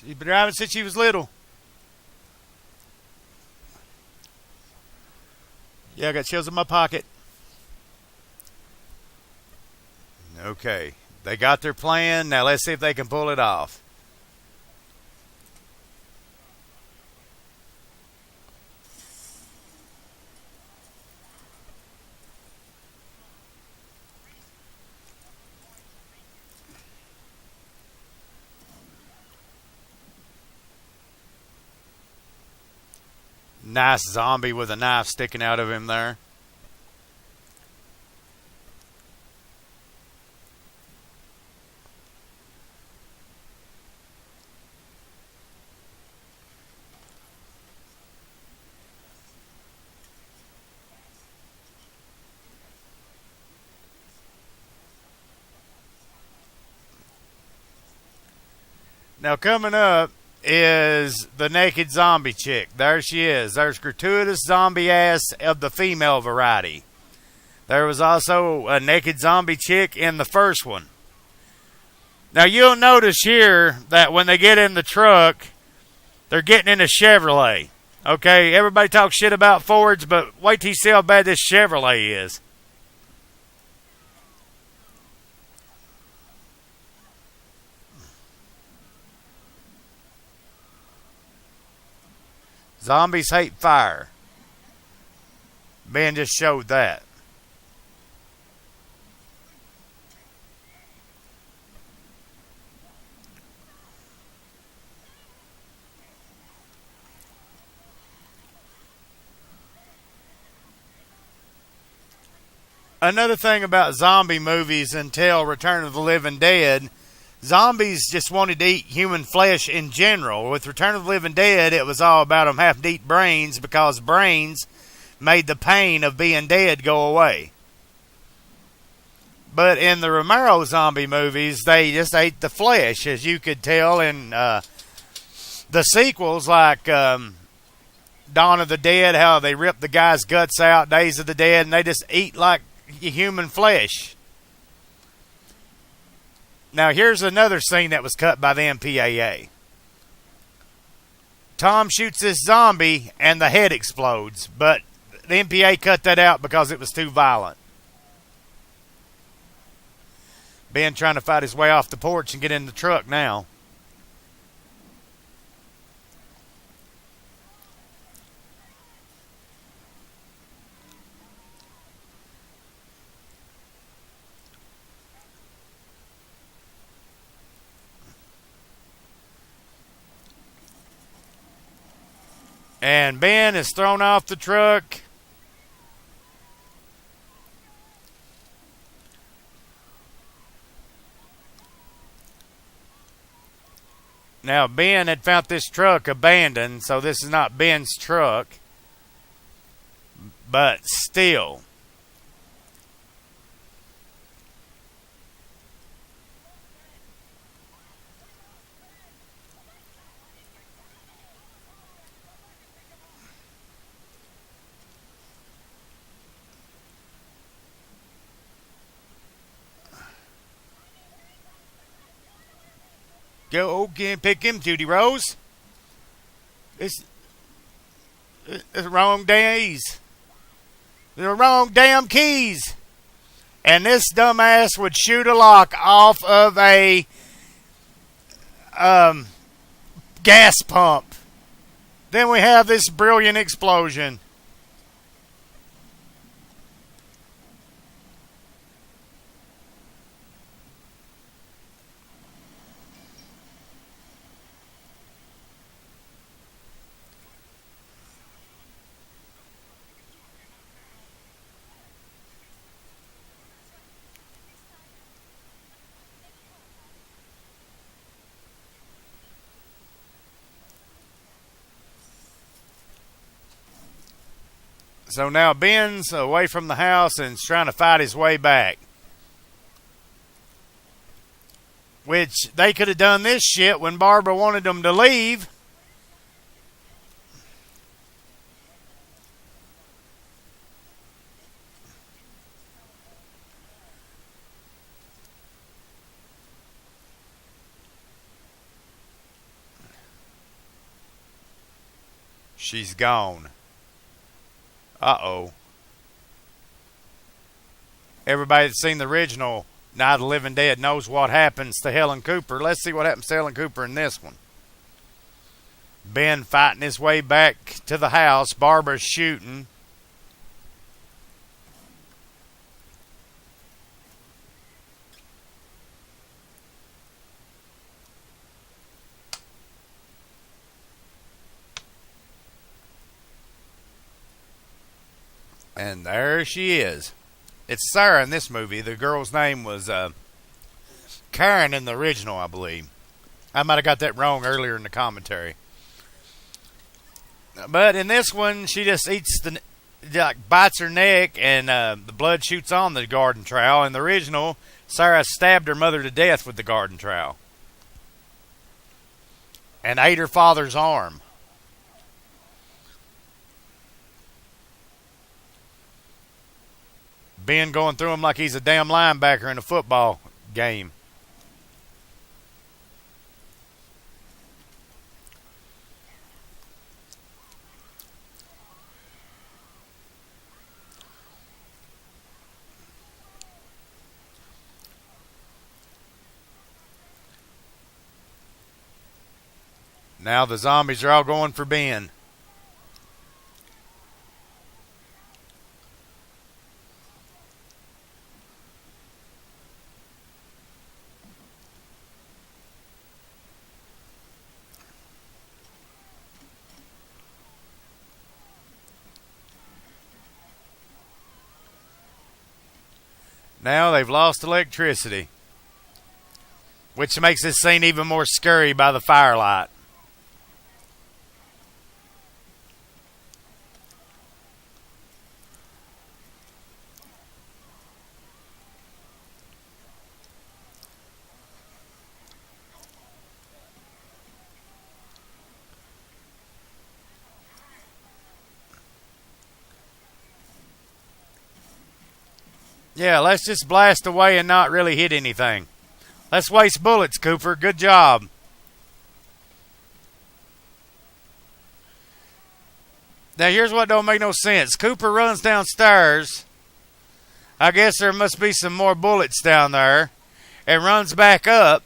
She's been driving since she was little. Yeah, I got chills in my pocket. Okay. They got their plan. Now let's see if they can pull it off. Nice zombie with a knife sticking out of him there. Now coming up is the naked zombie chick. There she is. There's gratuitous zombie ass of the female variety. There was also a naked zombie chick in the first one. Now you'll notice here that when they get in the truck, they're getting in a Chevrolet. Okay, everybody talks shit about Fords, but wait till you see how bad this Chevrolet is. Zombies hate fire. Ben just showed that. Another thing about zombie movies until Return of the Living Dead, zombies just wanted to eat human flesh in general. With Return of the Living Dead, it was all about them having to eat brains because brains made the pain of being dead go away. But in the Romero zombie movies, they just ate the flesh, as you could tell in the sequels like Dawn of the Dead, how they rip the guy's guts out, Days of the Dead, and they just eat like human flesh. Now here's another scene that was cut by the MPAA. Tom shoots this zombie and the head explodes, but the MPAA cut that out because it was too violent. Ben trying to fight his way off the porch and get in the truck now. And Ben is thrown off the truck. Now, Ben had found this truck abandoned, so this is not Ben's truck. But still. Go get pick him, Judy Rose. It's the wrong days. The wrong damn keys. And this dumbass would shoot a lock off of a gas pump. Then we have this brilliant explosion. So now Ben's away from the house and is trying to fight his way back. Which they could have done this shit when Barbara wanted them to leave. She's gone. Uh-oh. Everybody that's seen the original Night of the Living Dead knows what happens to Helen Cooper. Let's see what happens to Helen Cooper in this one. Ben fighting his way back to the house. Barbara's shooting. And there she is. It's Sarah in this movie. The girl's name was Karen in the original, I believe. I might have got that wrong earlier in the commentary. But in this one, she just bites her neck, and the blood shoots on the garden trowel. In the original, Sarah stabbed her mother to death with the garden trowel and ate her father's arm. Ben going through him like he's a damn linebacker in a football game. Now the zombies are all going for Ben. Now they've lost electricity, which makes this scene even more scary by the firelight. Yeah, let's just blast away and not really hit anything. Let's waste bullets, Cooper. Good job. Now, here's what don't make no sense. Cooper runs downstairs. I guess there must be some more bullets down there. And runs back up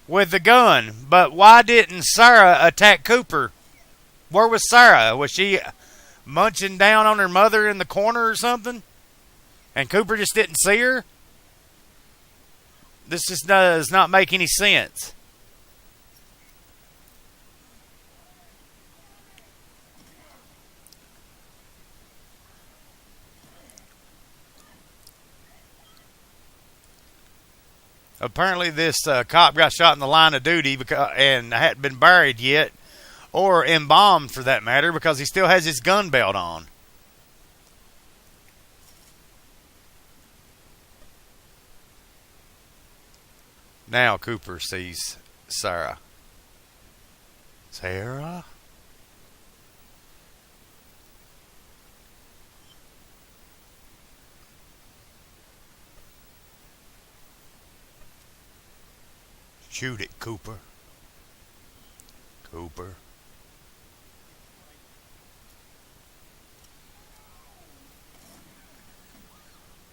with the gun. But why didn't Sarah attack Cooper? Where was Sarah? Was she munching down on her mother in the corner or something? And Cooper just didn't see her? This just does not make any sense. Apparently this cop got shot in the line of duty and hadn't been buried yet, or embalmed for that matter, because he still has his gun belt on. Now Cooper sees Sarah. Sarah? Shoot it, Cooper. Cooper.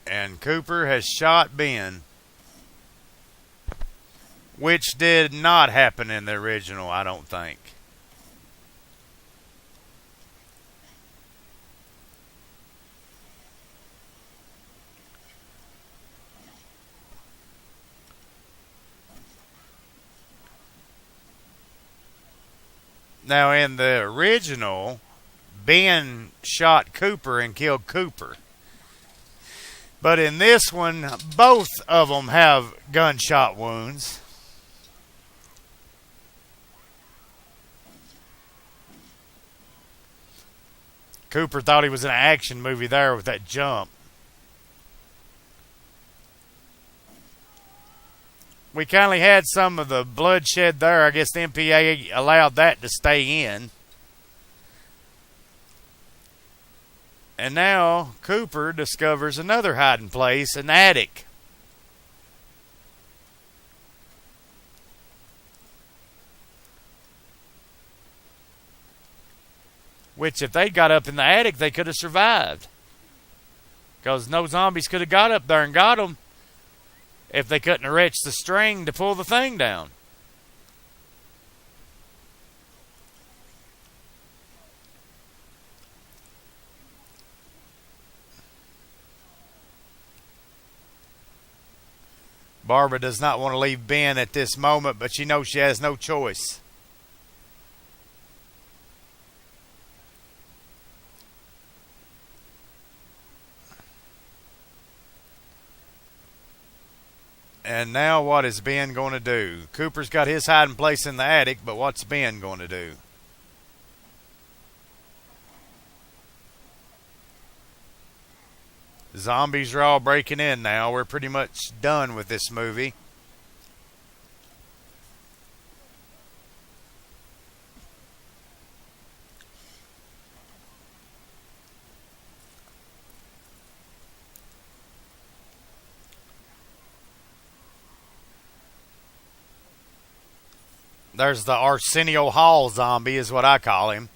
And Cooper has shot Ben. Which did not happen in the original, I don't think. Now, in the original, Ben shot Cooper and killed Cooper. But in this one, both of them have gunshot wounds. Cooper thought he was in an action movie there with that jump. We kindly had some of the bloodshed there. I guess the MPA allowed that to stay in. And now Cooper discovers another hiding place, an attic. Which, if they got up in the attic, they could have survived. Because no zombies could have got up there and got them if they couldn't have reached the string to pull the thing down. Barbara does not want to leave Ben at this moment, but she knows she has no choice. And now what is Ben going to do? Cooper's got his hiding place in the attic, but what's Ben going to do? Zombies are all breaking in now. We're pretty much done with this movie. There's the Arsenio Hall zombie is what I call him.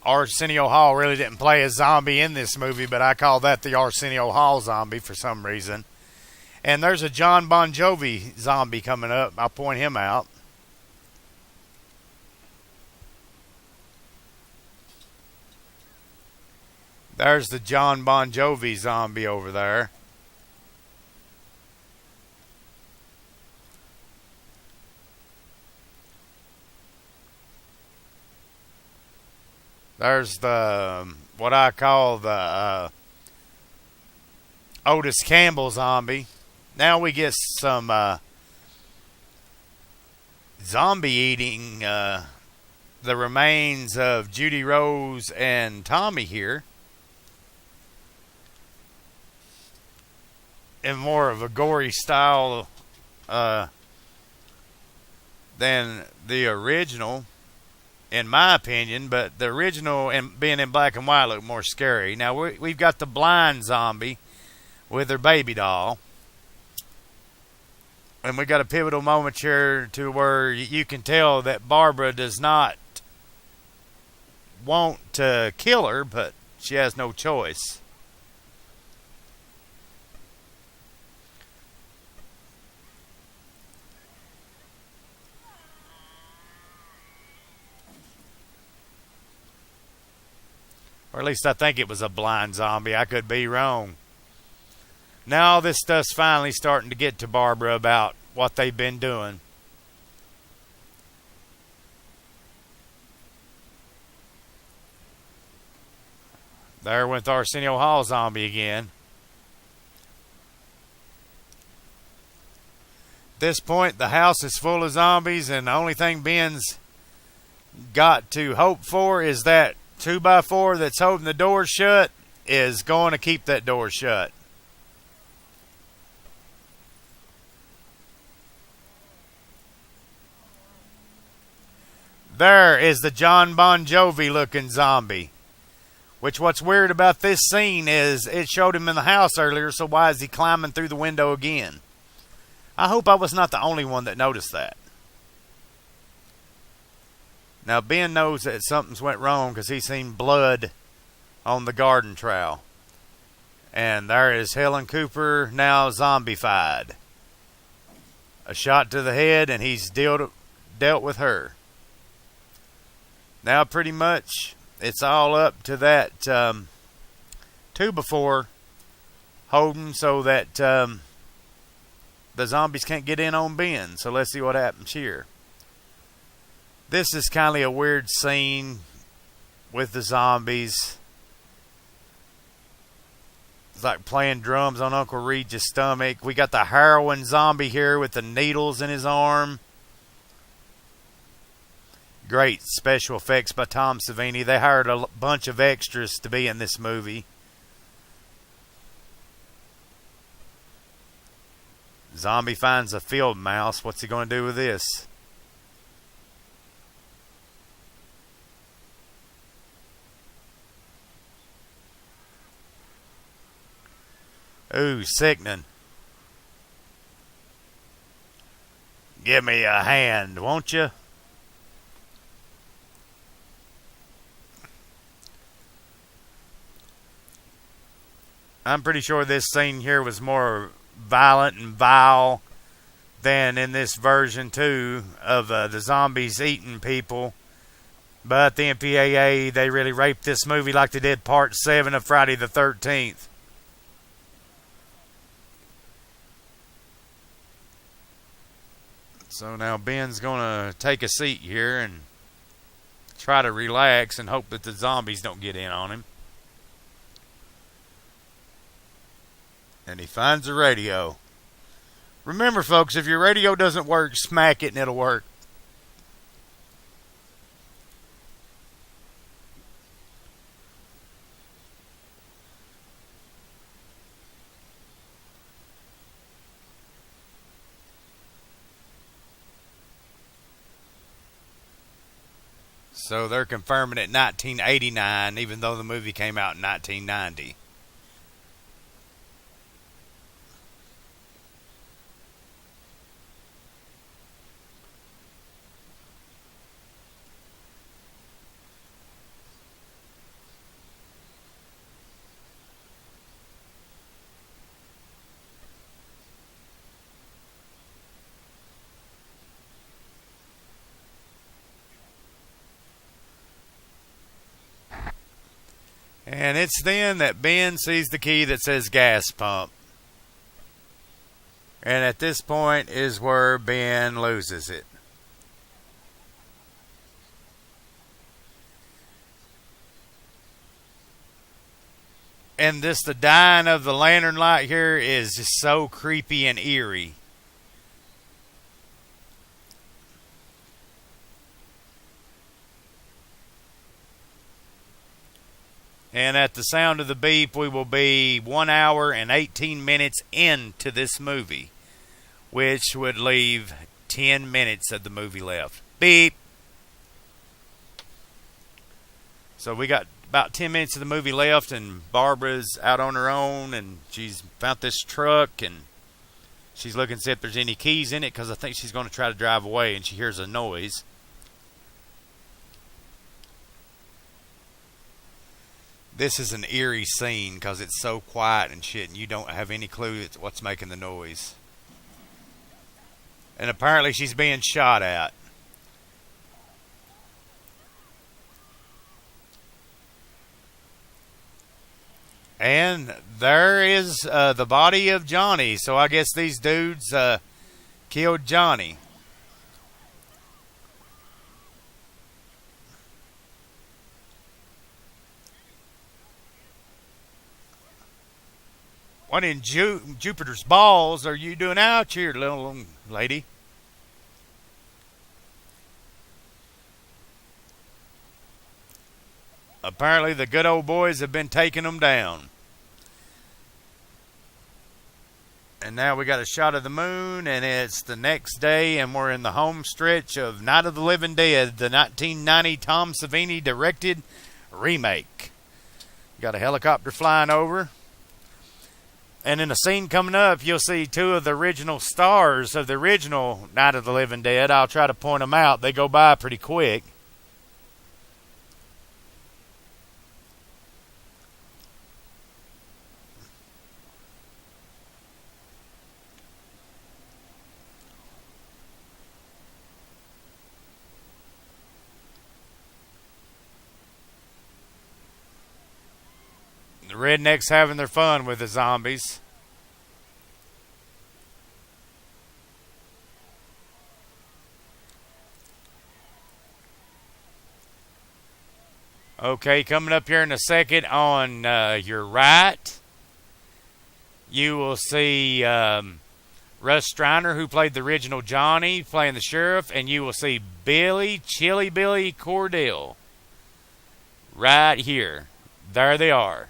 Arsenio Hall really didn't play a zombie in this movie, but I call that the Arsenio Hall zombie for some reason. And there's a John Bon Jovi zombie coming up. I'll point him out. There's the John Bon Jovi zombie over there. There's the, what I call the Otis Campbell zombie. Now we get some zombie eating the remains of Judy Rose and Tommy here. In more of a gory style than the original, in my opinion, but the original and being in black and white look more scary. Now we've got the blind zombie with her baby doll, and we got a pivotal moment here to where you can tell that Barbara does not want to kill her, but she has no choice. Or at least I think it was a blind zombie. I could be wrong. Now all this stuff's finally starting to get to Barbara about what they've been doing. There went the Arsenio Hall zombie again. At this point, the house is full of zombies, and the only thing Ben's got to hope for is that 2x4 that's holding the door shut is going to keep that door shut. There is the John Bon Jovi looking zombie. Which what's weird about this scene is it showed him in the house earlier, so why is he climbing through the window again? I hope I was not the only one that noticed that. Now, Ben knows that something's went wrong because he's seen blood on the garden trowel. And there is Helen Cooper, now zombified. A shot to the head, and he's dealt with her. Now, pretty much, it's all up to that 2x4 holding so that the zombies can't get in on Ben. So let's see what happens here. This is kind of a weird scene with the zombies. It's like playing drums on Uncle Regis' stomach. We got the heroin zombie here with the needles in his arm. Great special effects by Tom Savini. They hired a bunch of extras to be in this movie. Zombie finds a field mouse. What's he going to do with this? Ooh, sickening. Give me a hand, won't you? I'm pretty sure this scene here was more violent and vile than in this version 2 of the zombies eating people. But the MPAA, they really raped this movie like they did Part 7 of Friday the 13th. So now Ben's going to take a seat here and try to relax and hope that the zombies don't get in on him. And he finds a radio. Remember, folks, if your radio doesn't work, smack it and it'll work. So they're confirming it 1989, even though the movie came out in 1990. And it's then that Ben sees the key that says gas pump. And at this point is where Ben loses it. And this, the dying of the lantern light here is just so creepy and eerie. And at the sound of the beep, we will be 1 hour and 18 minutes into this movie, which would leave 10 minutes of the movie left. Beep. So we got about 10 minutes of the movie left, and Barbara's out on her own, and she's found this truck, and she's looking to see if there's any keys in it, because I think she's going to try to drive away, and she hears a noise. This is an eerie scene because it's so quiet and shit, and you don't have any clue what's making the noise. And apparently she's being shot at. And there is the body of Johnny. So I guess these dudes killed Johnny. What in Jupiter's balls are you doing out here, little lady? Apparently the good old boys have been taking them down. And now we got a shot of the moon, and it's the next day, and we're in the home stretch of Night of the Living Dead, the 1990 Tom Savini directed remake. Got a helicopter flying over. And in a scene coming up, you'll see two of the original stars of the original Night of the Living Dead. I'll try to point them out. They go by pretty quick. The rednecks having their fun with the zombies. Okay, coming up here in a second on your right, you will see Russ Striner, who played the original Johnny, playing the sheriff, and you will see Chili Billy Cordell right here. There they are.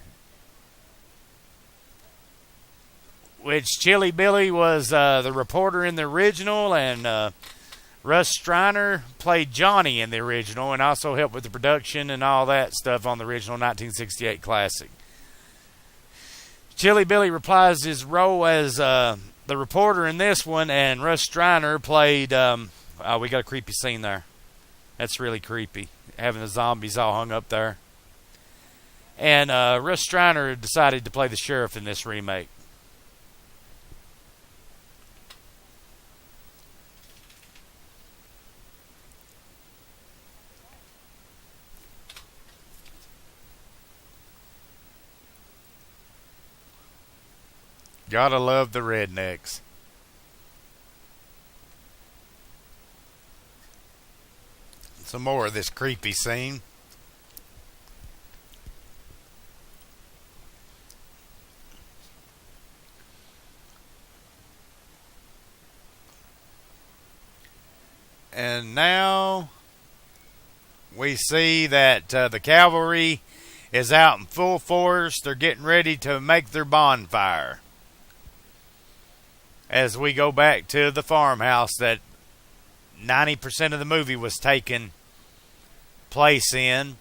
Which Chili Billy was the reporter in the original, and Russ Striner played Johnny in the original and also helped with the production and all that stuff on the original 1968 classic. Chili Billy reprised his role as the reporter in this one, and Russ Striner played... we got a creepy scene there. That's really creepy, having the zombies all hung up there. And Russ Streiner decided to play the sheriff in this remake. Gotta love the rednecks. Some more of this creepy scene. And now we see that the cavalry is out in full force. They're getting ready to make their bonfire. As we go back to the farmhouse that 90% of the movie was taken place in,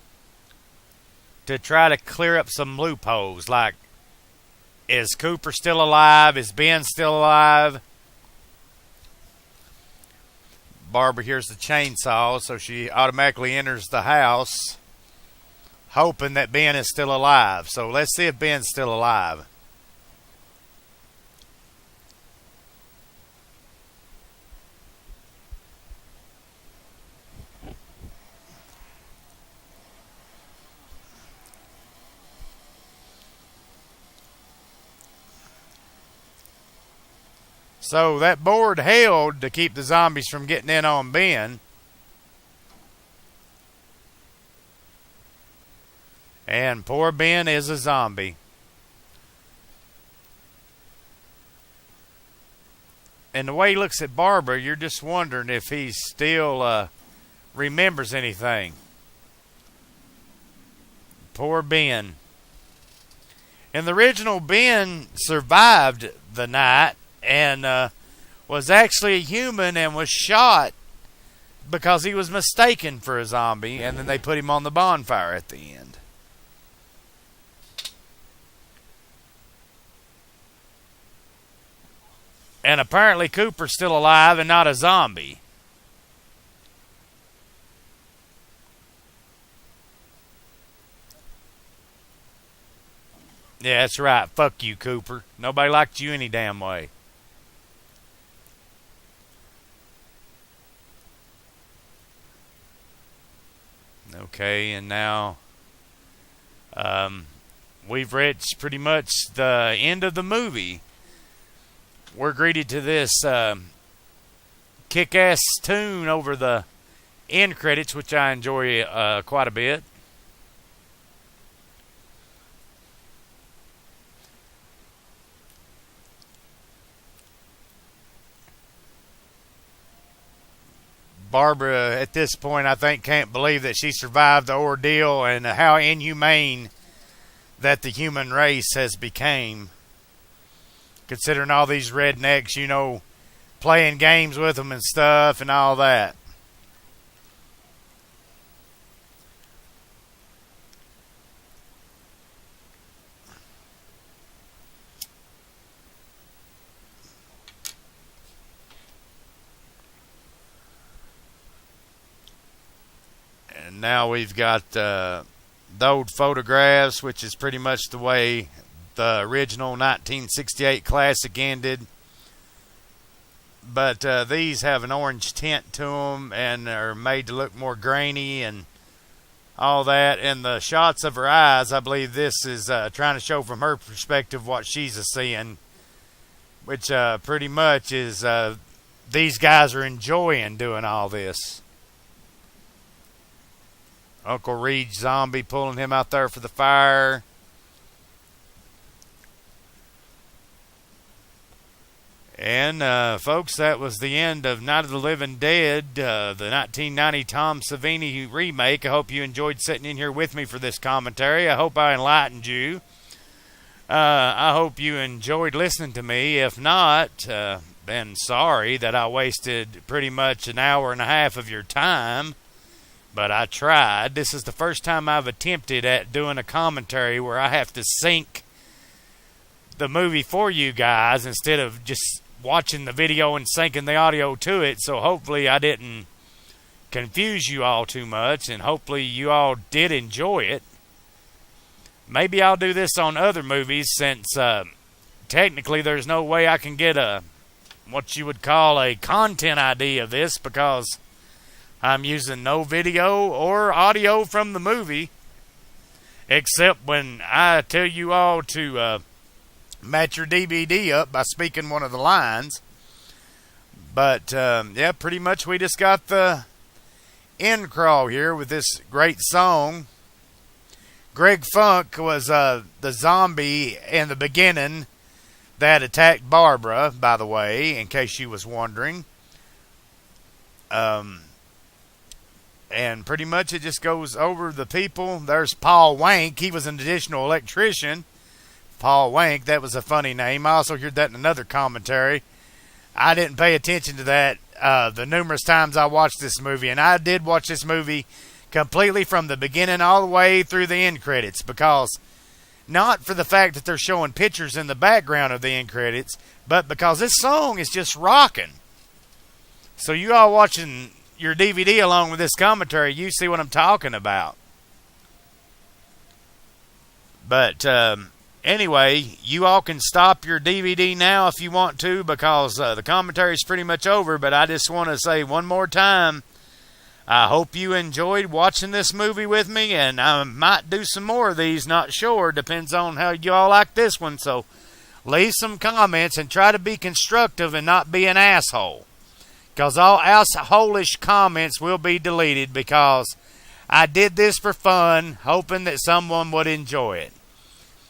to try to clear up some loopholes, like, is Cooper still alive? Is Ben still alive? Barbara hears the chainsaw, so she automatically enters the house, hoping that Ben is still alive. So let's see if Ben's still alive. So that board held to keep the zombies from getting in on Ben. And poor Ben is a zombie. And the way he looks at Barbara, you're just wondering if he still remembers anything. Poor Ben. In the original, Ben survived the night and was actually a human and was shot because he was mistaken for a zombie, and then they put him on the bonfire at the end. And apparently Cooper's still alive and not a zombie. Yeah, that's right. Fuck you, Cooper. Nobody liked you any damn way. Okay, and now we've reached pretty much the end of the movie. We're greeted to this kick-ass tune over the end credits, which I enjoy quite a bit. Barbara, at this point, I think, can't believe that she survived the ordeal and how inhumane that the human race has become. Considering all these rednecks, you know, playing games with them and stuff and all that. And now we've got the old photographs, which is pretty much the way the original 1968 classic ended. But these have an orange tint to them and are made to look more grainy and all that. And the shots of her eyes, I believe this is trying to show from her perspective what she's seeing, which pretty much is these guys are enjoying doing all this. Uncle Reed's zombie pulling him out there for the fire. And, folks, that was the end of Night of the Living Dead, the 1990 Tom Savini remake. I hope you enjoyed sitting in here with me for this commentary. I hope I enlightened you. I hope you enjoyed listening to me. If not, then sorry that I wasted pretty much an hour and a half of your time. But I tried. This is the first time I've attempted at doing a commentary where I have to sync the movie for you guys instead of just watching the video and syncing the audio to it. So hopefully I didn't confuse you all too much, and hopefully you all did enjoy it. maybe I'll do this on other movies since technically there's no way I can get a what you would call a content ID of this because I'm using no video or audio from the movie, except when I tell you all to match your DVD up by speaking one of the lines. But, yeah, pretty much we just got the end crawl here with this great song. Greg Funk was the zombie in the beginning that attacked Barbara, by the way, in case you was wondering. And pretty much it just goes over the people. There's Paul Wank. He was an additional electrician. Paul Wank, that was a funny name. I also heard that in another commentary. I didn't pay attention to that the numerous times I watched this movie. And I did watch this movie completely from the beginning all the way through the end credits. Because, not for the fact that they're showing pictures in the background of the end credits, but because this song is just rocking. So you all watching your DVD along with this commentary, you see what I'm talking about. But anyway, you all can stop your DVD now if you want to because the commentary is pretty much over. But I just want to say one more time, I hope you enjoyed watching this movie with me, and I might do some more of these, not sure. Depends on how you all like this one. So leave some comments and try to be constructive and not be an asshole. Because all asshole-ish comments will be deleted because I did this for fun, hoping that someone would enjoy it.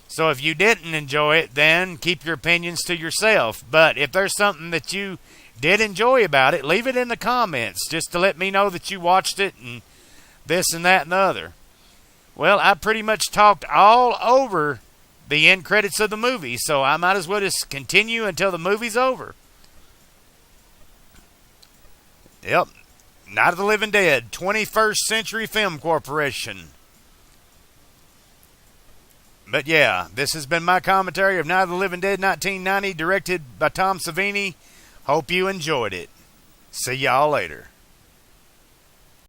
So if you didn't enjoy it, then keep your opinions to yourself. But if there's something that you did enjoy about it, leave it in the comments just to let me know that you watched it and this and that and the other. Well, I pretty much talked all over the end credits of the movie, so I might as well just continue until the movie's over. Yep. Night of the Living Dead, 21st Century Film Corporation. But yeah, this has been my commentary of Night of the Living Dead 1990, directed by Tom Savini. Hope you enjoyed it. See y'all later.